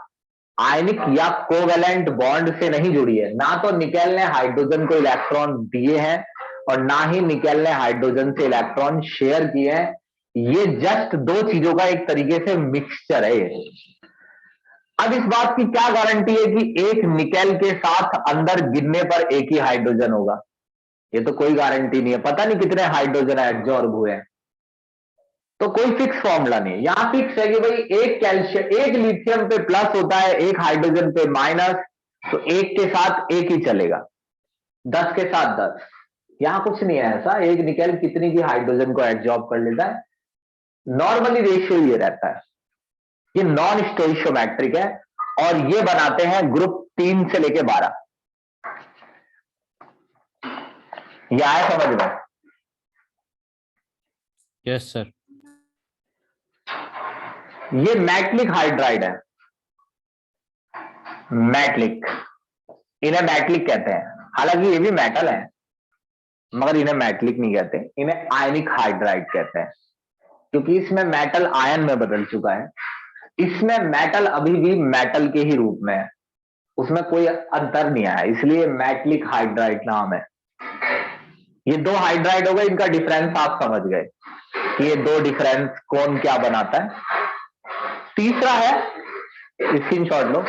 आयनिक या कोवेलेंट बॉन्ड से नहीं जुड़ी है। ना तो निकेल ने हाइड्रोजन को इलेक्ट्रॉन दिए हैं और ना ही निकेल ने हाइड्रोजन से इलेक्ट्रॉन शेयर किए हैं। ये जस्ट दो चीजों का एक तरीके से मिक्सचर है ये। अब इस बात की क्या गारंटी है कि एक निकेल के साथ अंदर गिरने पर एक ही हाइड्रोजन होगा? ये तो कोई गारंटी नहीं है, पता नहीं कितने हाइड्रोजन एब्जॉर्ब हुए हैं। तो कोई फिक्स फॉर्मूला नहीं है। यहां फिक्स है कि भाई एक कैल्शियम, एक लिथियम पे प्लस होता है, एक हाइड्रोजन पे माइनस, तो एक के साथ एक ही चलेगा, 10 के साथ 10। यहां कुछ नहीं है ऐसा, एक निकेल कितनी भी हाइड्रोजन को एब्जॉर्ब कर लेता है। नॉर्मली रेशियो ये रहता है। ये नॉन स्टोइशियोमेट्रिक है और ये बनाते हैं ग्रुप 3 से लेके 12। ये आया समझ में? Yes sir. ये मैटलिक हाइड्राइड है, मैटलिक, इन्हें मैटलिक कहते हैं। हालांकि ये भी मेटल है मगर इन्हें मैटलिक नहीं कहते, इन्हें आयनिक हाइड्राइड कहते हैं, क्योंकि इसमें मेटल आयन में बदल चुका है। इसमें मेटल अभी भी मेटल के ही रूप में है, उसमें कोई अंतर नहीं आया, इसलिए मैटलिक हाइड्राइड नाम है। ये दो हाइड्राइड हो गए, इनका डिफरेंस आप समझ गए कि ये दो डिफरेंस कौन क्या बनाता है। तीसरा है, स्क्रीनशॉट लो,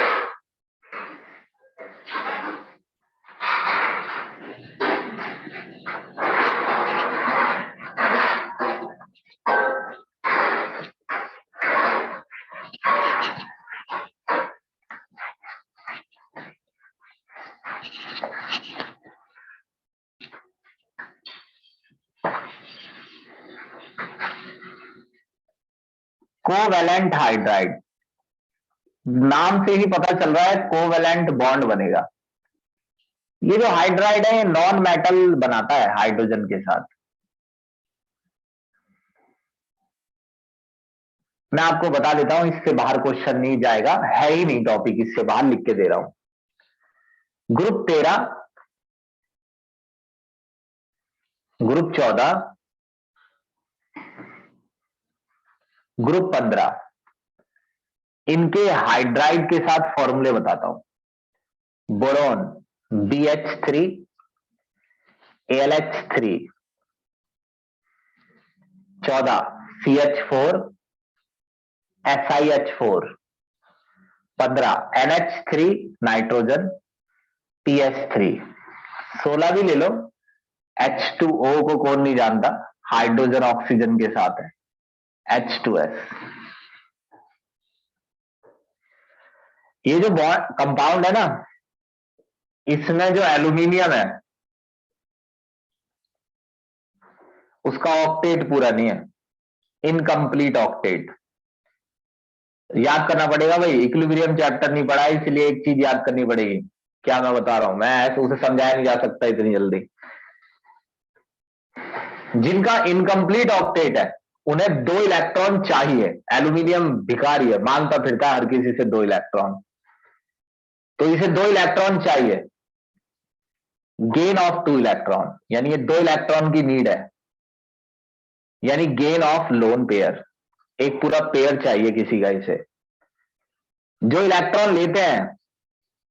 कोवेलेंट हाइड्राइड। नाम से ही पता चल रहा है कोवेलेंट बॉन्ड बनेगा। ये जो हाइड्राइड है नॉन मेटल बनाता है हाइड्रोजन के साथ। मैं आपको बता देता हूं, इससे बाहर क्वेश्चन नहीं जाएगा, है ही नहीं टॉपिक, इससे बाहर लिख के दे रहा हूं। ग्रुप 13, ग्रुप 14, ग्रुप 15, इनके हाइड्राइड के साथ फॉर्मूले बताता हूं। Boron BH3, AlH3, 14 CH4 SiH4, 15 NH3 nitrogen TS3, 16 भी ले लो, H2O को कौन नहीं जानता, हाइड्रोजन ऑक्सीजन के साथ है, H2S। ये जो कंपाउंड है ना, इसमें जो एल्यूमिनियम है उसका ऑक्टेट पूरा नहीं है, इनकम्प्लीट ऑक्टेट। याद करना पड़ेगा भाई, इक्विलिब्रियम चैप्टर नहीं पढ़ा, इसलिए एक चीज याद करनी पड़ेगी। क्या मैं बता रहा हूं, मैं ऐसे उसे समझाया नहीं जा सकता इतनी जल्दी। जिनका इनकम्प्लीट ऑक्टेट है उन्हें 2 इलेक्ट्रॉन चाहिए। एल्यूमिनियम भिखारी है, मांगता फिरता है हर किसी से 2 इलेक्ट्रॉन, तो इसे 2 इलेक्ट्रॉन चाहिए, गेन ऑफ 2 इलेक्ट्रॉन, यानी ये 2 इलेक्ट्रॉन की नीड है, यानी गेन ऑफ लोन पेयर, एक पूरा पेयर चाहिए किसी का इसे। जो इलेक्ट्रॉन लेते हैं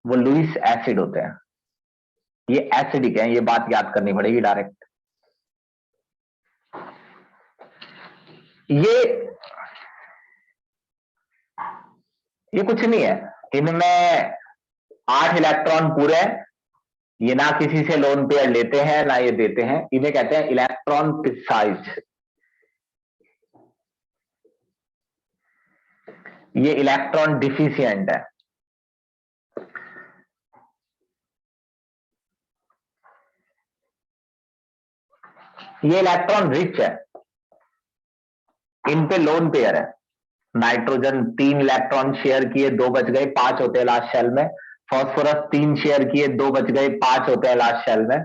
वो लुईस एसिड होते हैं, ये एसिडिक है, ये बात याद करनी पड़ेगी डायरेक्ट। ये कुछ नहीं है, इनमें 8 इलेक्ट्रॉन पूरे हैं, ये ना किसी से लोन पेयर लेते हैं ना ये देते हैं, इन्हें कहते हैं इलेक्ट्रॉन प्रिसाइज। ये इलेक्ट्रॉन डिफिशिएंट है। ये इलेक्ट्रॉन रिच है, इन पे लोन पेयर है। नाइट्रोजन 3 इलेक्ट्रॉन शेयर किए, 2 बच गए, 5 होते हैं लास्ट शेल में। फास्फोरस 3 शेयर किए, 2 बच गए, 5 होते हैं लास्ट शेल में।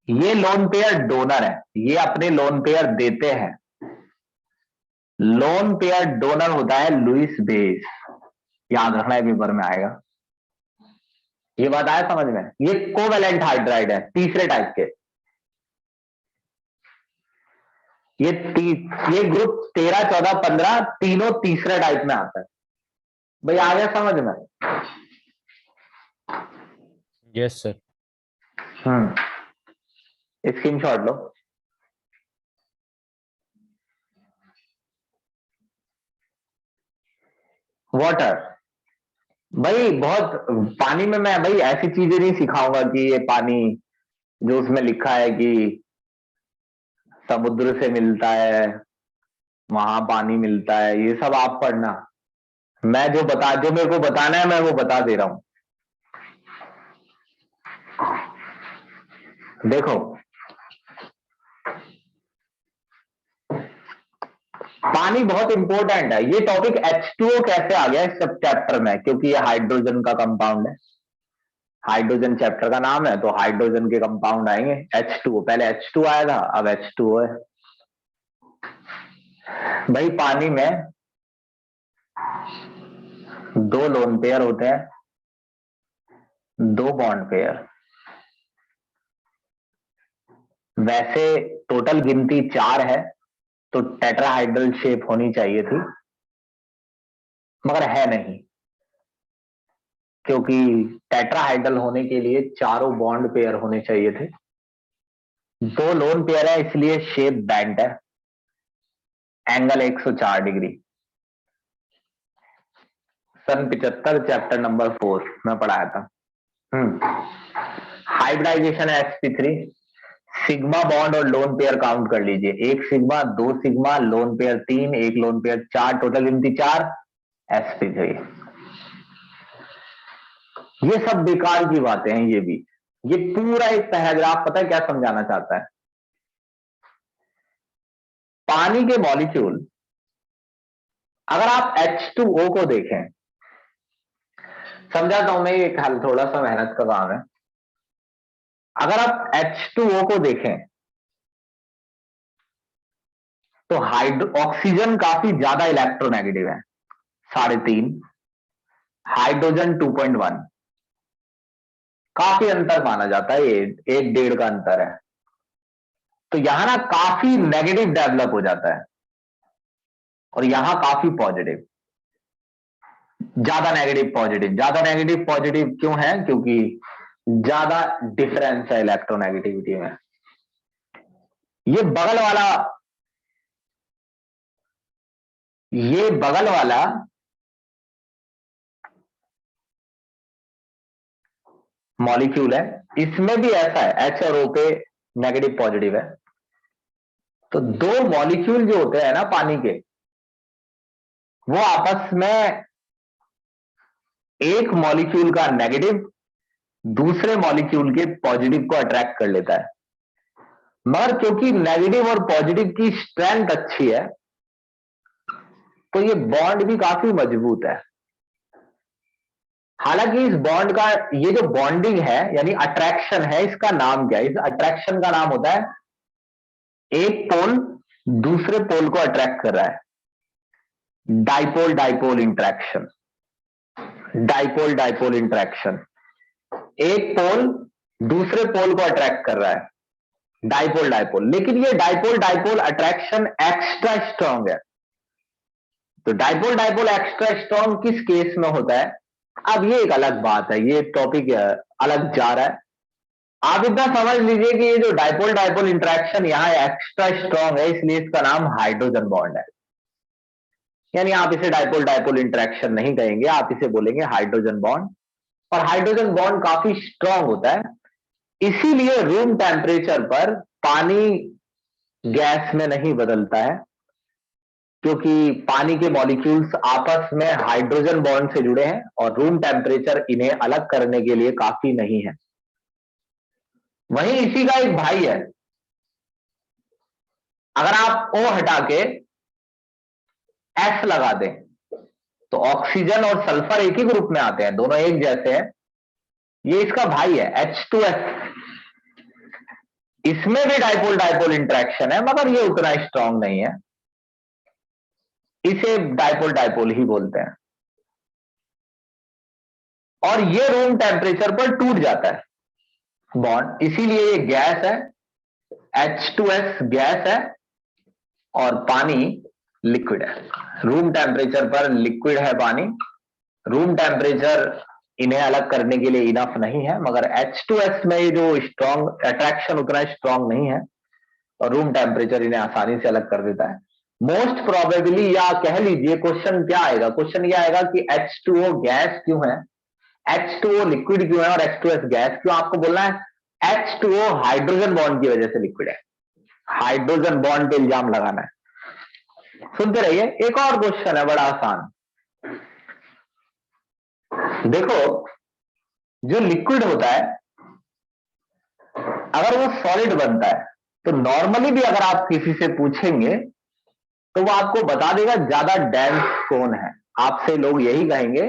ये लोन पेयर डोनर है, ये अपने लोन पेयर देते हैं। लोन पेयर डोनर होता है लुईस बेस, याद रखना है, पेपर में आएगा। ये बात आया समझ में। ये कोवेलेंट हाइड्राइड है, तीसरे टाइप के। ये ग्रुप 13, 14, 15 तीनों तीसरे टाइप में आता है। भाई आ गया समझ में? Yes sir. स्क्रीनशॉट लो। वाटर, भाई बहुत पानी में मैं भाई ऐसी चीजें नहीं सिखाऊंगा कि ये पानी जो उसमें लिखा है कि समुद्र से मिलता है, वहां पानी मिलता है, ये सब आप पढ़ना। मैं जो मेरे को बताना है मैं वो बता दे रहा हूं। देखो पानी बहुत इंपॉर्टेंट है। ये टॉपिक H2O कैसे आ गया इस सब चैप्टर में, क्योंकि ये हाइड्रोजन का कंपाउंड है, हाइड्रोजन चैप्टर का नाम है, तो हाइड्रोजन के कंपाउंड आएंगे। H2O, पहले H2 आया था, अब H2O है। भाई पानी में 2 लोन पेयर होते हैं, 2 बॉन्ड पेयर। वैसे टोटल गिनती 4 है, तो टेट्राहाइड्रल शेप होनी चाहिए थी, मगर है नहीं, क्योंकि टेट्राहाइड्रल होने के लिए 4 बॉन्ड पेयर होने चाहिए थे। 2 लोन पेयर है, इसलिए शेप बैंड है, एंगल 104 डिग्री। सन 75 चैप्टर नंबर 4 में पढ़ाया था। हाइब्रिडाइजेशन है sp3, सिग्मा बॉन्ड और लोन पेयर काउंट कर लीजिए, 1 sigma, 2 sigma, lone pair 3, 1 lone pair 4, total गिनती 4, sp3। ये सब बेकार की बातें हैं। ये पूरा एक पैराग्राफ पता है क्या समझाना चाहता है? पानी के मॉलिक्यूल, अगर आप H2O को देखें, समझाता हूं मैं, ये थोड़ा सा मेहनत का काम है। अगर आप H2O को देखें तो ऑक्सीजन काफी ज्यादा इलेक्ट्रोनेगेटिव है, 3.5, हाइड्रोजन 2.1, काफी अंतर माना जाता है, ये 1-1.5 का अंतर है। तो यहां ना काफी नेगेटिव डेवलप हो जाता है और यहां काफी पॉजिटिव, ज्यादा नेगेटिव पॉजिटिव क्यों है? क्योंकि ज्यादा डिफरेंस है इलेक्ट्रोनेगेटिविटी में। ये बगल वाला मॉलिक्यूल है, इसमें भी ऐसा है, H और O पे नेगेटिव पॉजिटिव है। तो दो मॉलिक्यूल जो होते हैं ना पानी के, वो आपस में एक मॉलिक्यूल का नेगेटिव दूसरे मॉलिक्यूल के पॉजिटिव को अट्रैक्ट कर लेता है, मगर क्योंकि नेगेटिव और पॉजिटिव की स्ट्रेंथ अच्छी है तो ये बॉन्ड भी काफी मजबूत है। हालांकि इस बॉन्ड का, ये जो बॉन्डिंग है यानी अट्रैक्शन है, इसका नाम क्या है? इस अट्रैक्शन का नाम होता है एक पोल दूसरे पोल को अट्रैक्ट कर रहा है, dipole dipole interaction. Dipole dipole interaction, एक पोल दूसरे पोल को अट्रैक्ट कर रहा है, डाइपोल डाइपोल। लेकिन ये dipole dipole attraction extra strong है। तो डाइपोल डाइपोल एक्स्ट्रा स्ट्रांग किस केस में होता है? अब ये एक अलग बात है, ये टॉपिक अलग जा रहा है। आप इतना समझ लीजिए कि ये जो डाइपोल डाइपोल इंटरेक्शन यहाँ एक्स्ट्रा स्ट्रांग है, इसलिए इसका नाम हाइड्रोजन बॉन्ड है। यानी आप इसे डाइपोल डाइपोल इंटरेक्शन नहीं कहेंगे, आप इसे बोलेंगे हाइड्रोजन बॉन्ड। और हाइड्रोजन बॉन्ड काफी स्ट्रांग होता है, इसीलिए रूम टेम्परेचर पर पानी गैस में नहीं बदलता है, क्योंकि पानी के मॉलिक्यूल्स आपस में हाइड्रोजन बॉन्ड से जुड़े हैं और रूम टेम्परेचर इन्हें अलग करने के लिए काफी नहीं है। वहीं इसी का एक भाई है, अगर आप O हटा के S लगा दें तो ऑक्सीजन और सल्फर एक ही ग्रुप में आते हैं, दोनों एक जैसे हैं। ये इसका भाई है H2S। इसमें भी डाइपोल डाइपोल इंटरेक्शन है, मगर ये उतना स्ट्रांग नहीं है, इसे डाइपोल डाइपोल ही बोलते हैं। और ये रूम टेम्परेचर पर टूट जाता है बॉन्ड, इसीलिए ये गैस है, H2S गैस है और पानी लिक्विड है। रूम टेम्परेचर पर लिक्विड है पानी, रूम टेम्परेचर इन्हें अलग करने के लिए इनफ नहीं है, मगर H2S में ये जो स्ट्रांग अट्रैक्शन उतना स्ट्रांग नहीं है और रूम टेम्परेचर इन्हें आसानी से अलग कर देता है। मोस्ट प्रोबेबली, या कह लीजिए क्वेश्चन क्या आएगा, क्वेश्चन ये आएगा कि H2O गैस क्यों है, H2O लिक्विड क्यों है और H2S गैस क्यों? आपको बोलना है H2O हाइड्रोजन बॉन्ड की वजह से लिक्विड है, हाइड्रोजन बॉन्ड पे इल्जाम लगाना है। सुनते रहिए, एक और क्वेश्चन है बड़ा आसान। देखो, जो लिक्विड होता है अगर वो सॉलिड बनता है तो नॉर्मली भी अगर आप किसी से पूछेंगे तो वो आपको बता देगा ज्यादा डेंस कौन है। आपसे लोग यही कहेंगे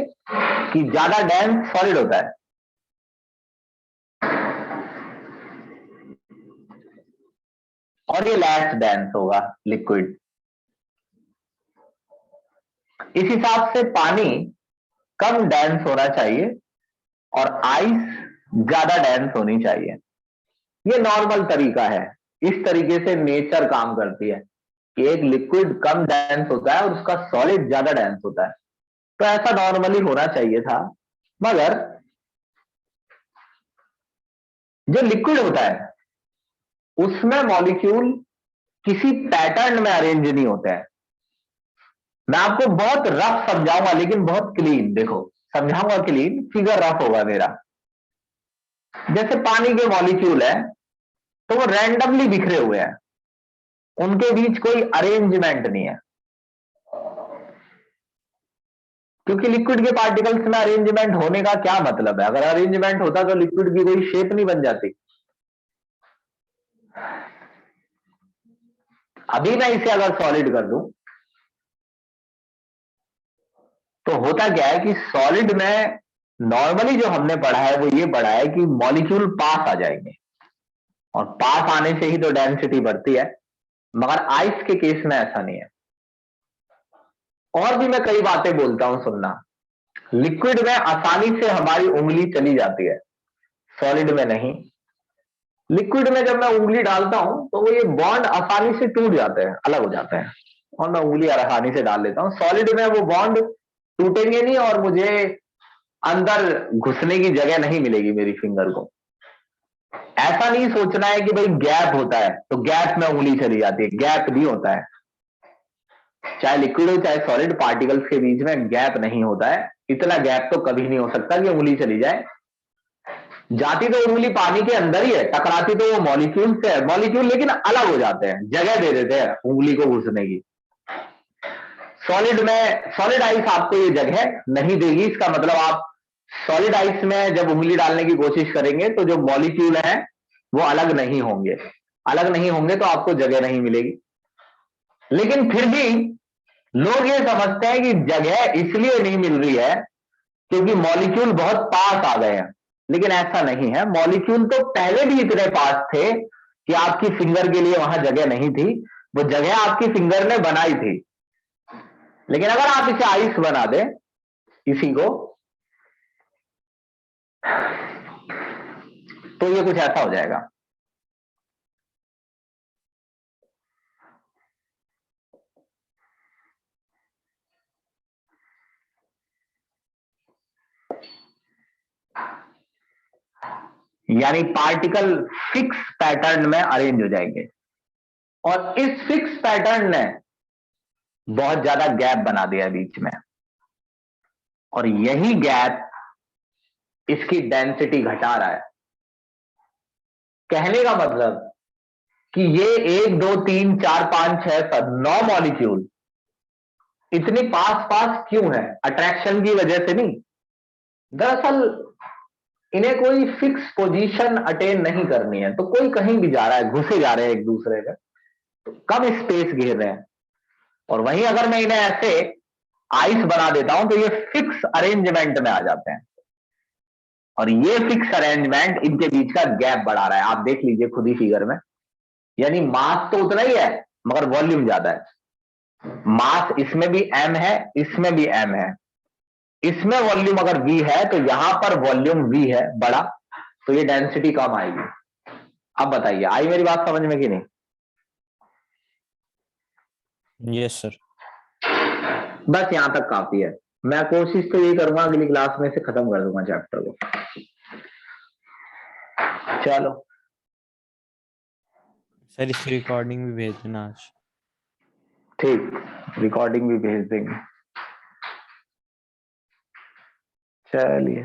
कि ज्यादा डेंस सॉलिड होता है, और ये लेस डेंस होगा लिक्विड। इस हिसाब से पानी कम डेंस होना चाहिए और आइस ज्यादा डेंस होनी चाहिए। ये नॉर्मल तरीका है, इस तरीके से नेचर काम करती है कि एक लिक्विड कम डेंस होता है और उसका सॉलिड ज्यादा डेंस होता है। तो ऐसा नॉर्मली होना चाहिए था, मगर जो लिक्विड होता है उसमें मॉलिक्यूल किसी पैटर्न में अरेंज नहीं होते हैं। मैं आपको बहुत रफ समझाऊंगा लेकिन बहुत क्लीन, देखो समझाऊंगा क्लीन, फिगर रफ होगा मेरा। जैसे पानी के मॉलिक्यूल है तो वो रैंडमली बिखरे हुए हैं, उनके बीच कोई अरेंजमेंट नहीं है, क्योंकि लिक्विड के पार्टिकल्स में अरेंजमेंट होने का क्या मतलब है? अगर अरेंजमेंट होता तो लिक्विड की कोई शेप नहीं बन जाती। अभी मैं इसे अगर सॉलिड कर दूं तो होता क्या है कि सॉलिड में नॉर्मली जो हमने पढ़ा है वो ये पढ़ा है कि मॉलिक्यूल पास आ जाएंगे और पास आने से ही तो डेंसिटी बढ़ती है, मगर आइस के केस में ऐसा नहीं है। और भी मैं कई बातें बोलता हूं, सुनना। लिक्विड में आसानी से हमारी उंगली चली जाती है, सॉलिड में नहीं। लिक्विड में जब मैं उंगली डालता हूं तो वो ये बॉन्ड आसानी से टूट जाते हैं, अलग हो जाते हैं, और मैं उंगली आसानी से डाल लेता हूं। सॉलिड में वो बॉन्ड टूटेंगे नहीं और मुझे अंदर घुसने की जगह नहीं मिलेगी मेरी फिंगर को। ऐसा नहीं सोचना है कि भाई गैप होता है तो गैप में उंगली चली जाती है, गैप नहीं होता है। चाहे लिक्विड हो चाहे सॉलिड, पार्टिकल्स के बीच में गैप नहीं होता है। इतना गैप तो कभी नहीं हो सकता कि उंगली चली जाए। जाती तो उंगली पानी के अंदर ही है, टकराती तो वो मॉलिक्यूल से है, मॉलिक्यूल लेकिन अलग हो जाते हैं, जगह दे देते हैं उंगली को घुसने की। सॉलिड में, सॉलिड आइस आपको ये जगह नहीं देगी। इसका मतलब आप सॉलिड आइस में जब उंगली डालने की कोशिश करेंगे तो जो मॉलिक्यूल है वो अलग नहीं होंगे, अलग नहीं होंगे तो आपको जगह नहीं मिलेगी। लेकिन फिर भी लोग ये समझते हैं कि जगह इसलिए नहीं मिल रही है क्योंकि मॉलिक्यूल बहुत पास आ गए हैं, लेकिन ऐसा नहीं है। मॉलिक्यूल तो पहले भी इतने पास थे कि आपकी फिंगर के लिए वहां जगह नहीं थी, वो जगह आपकी फिंगर ने बनाई थी। लेकिन अगर आप इसे आइस बना दें, इसी को, तो ये कुछ ऐसा हो जाएगा। यानी पार्टिकल फिक्स पैटर्न में अरेंज हो जाएंगे, और इस फिक्स पैटर्न ने बहुत ज्यादा गैप बना दिया बीच में, और यही गैप इसकी डेंसिटी घटा रहा है। कहने का मतलब कि ये 1 2 3 4 5 6 7 9 मॉलिक्यूल इतने पास पास क्यों है? अट्रैक्शन की वजह से नहीं। दरअसल इन्हें कोई फिक्स पोजीशन अटेन नहीं करनी है, तो कोई कहीं भी जा रहा है, घुसे जा रहे हैं एक दूसरे में, तो कम स्पेस घेर रहे हैं। और वहीं अगर मैं इन्हें ऐसे आइस बना देता हूं तो ये फिक्स अरेंजमेंट में आ जाते हैं, और ये फिक्स अरेंजमेंट इनके बीच का गैप बढ़ा रहा है। आप देख लीजिए खुद ही फिगर में, यानी मास तो उतना ही है मगर वॉल्यूम ज्यादा है। मास इसमें भी m है, इसमें भी m है। इसमें वॉल्यूम अगर v है तो यहां पर वॉल्यूम v है बड़ा, तो ये डेंसिटी कम आएगी। अब बताइए आई मेरी बात समझ में कि नहीं? Yes, sir. बस यहां तक काफी है। मैं कोशिश तो यही करूंगा अगली क्लास में से खत्म कर दूंगा चैप्टर को। चलो सर इसकी रिकॉर्डिंग भी भेज देना आज। ठीक, रिकॉर्डिंग भी भेज देंगे। चलिए।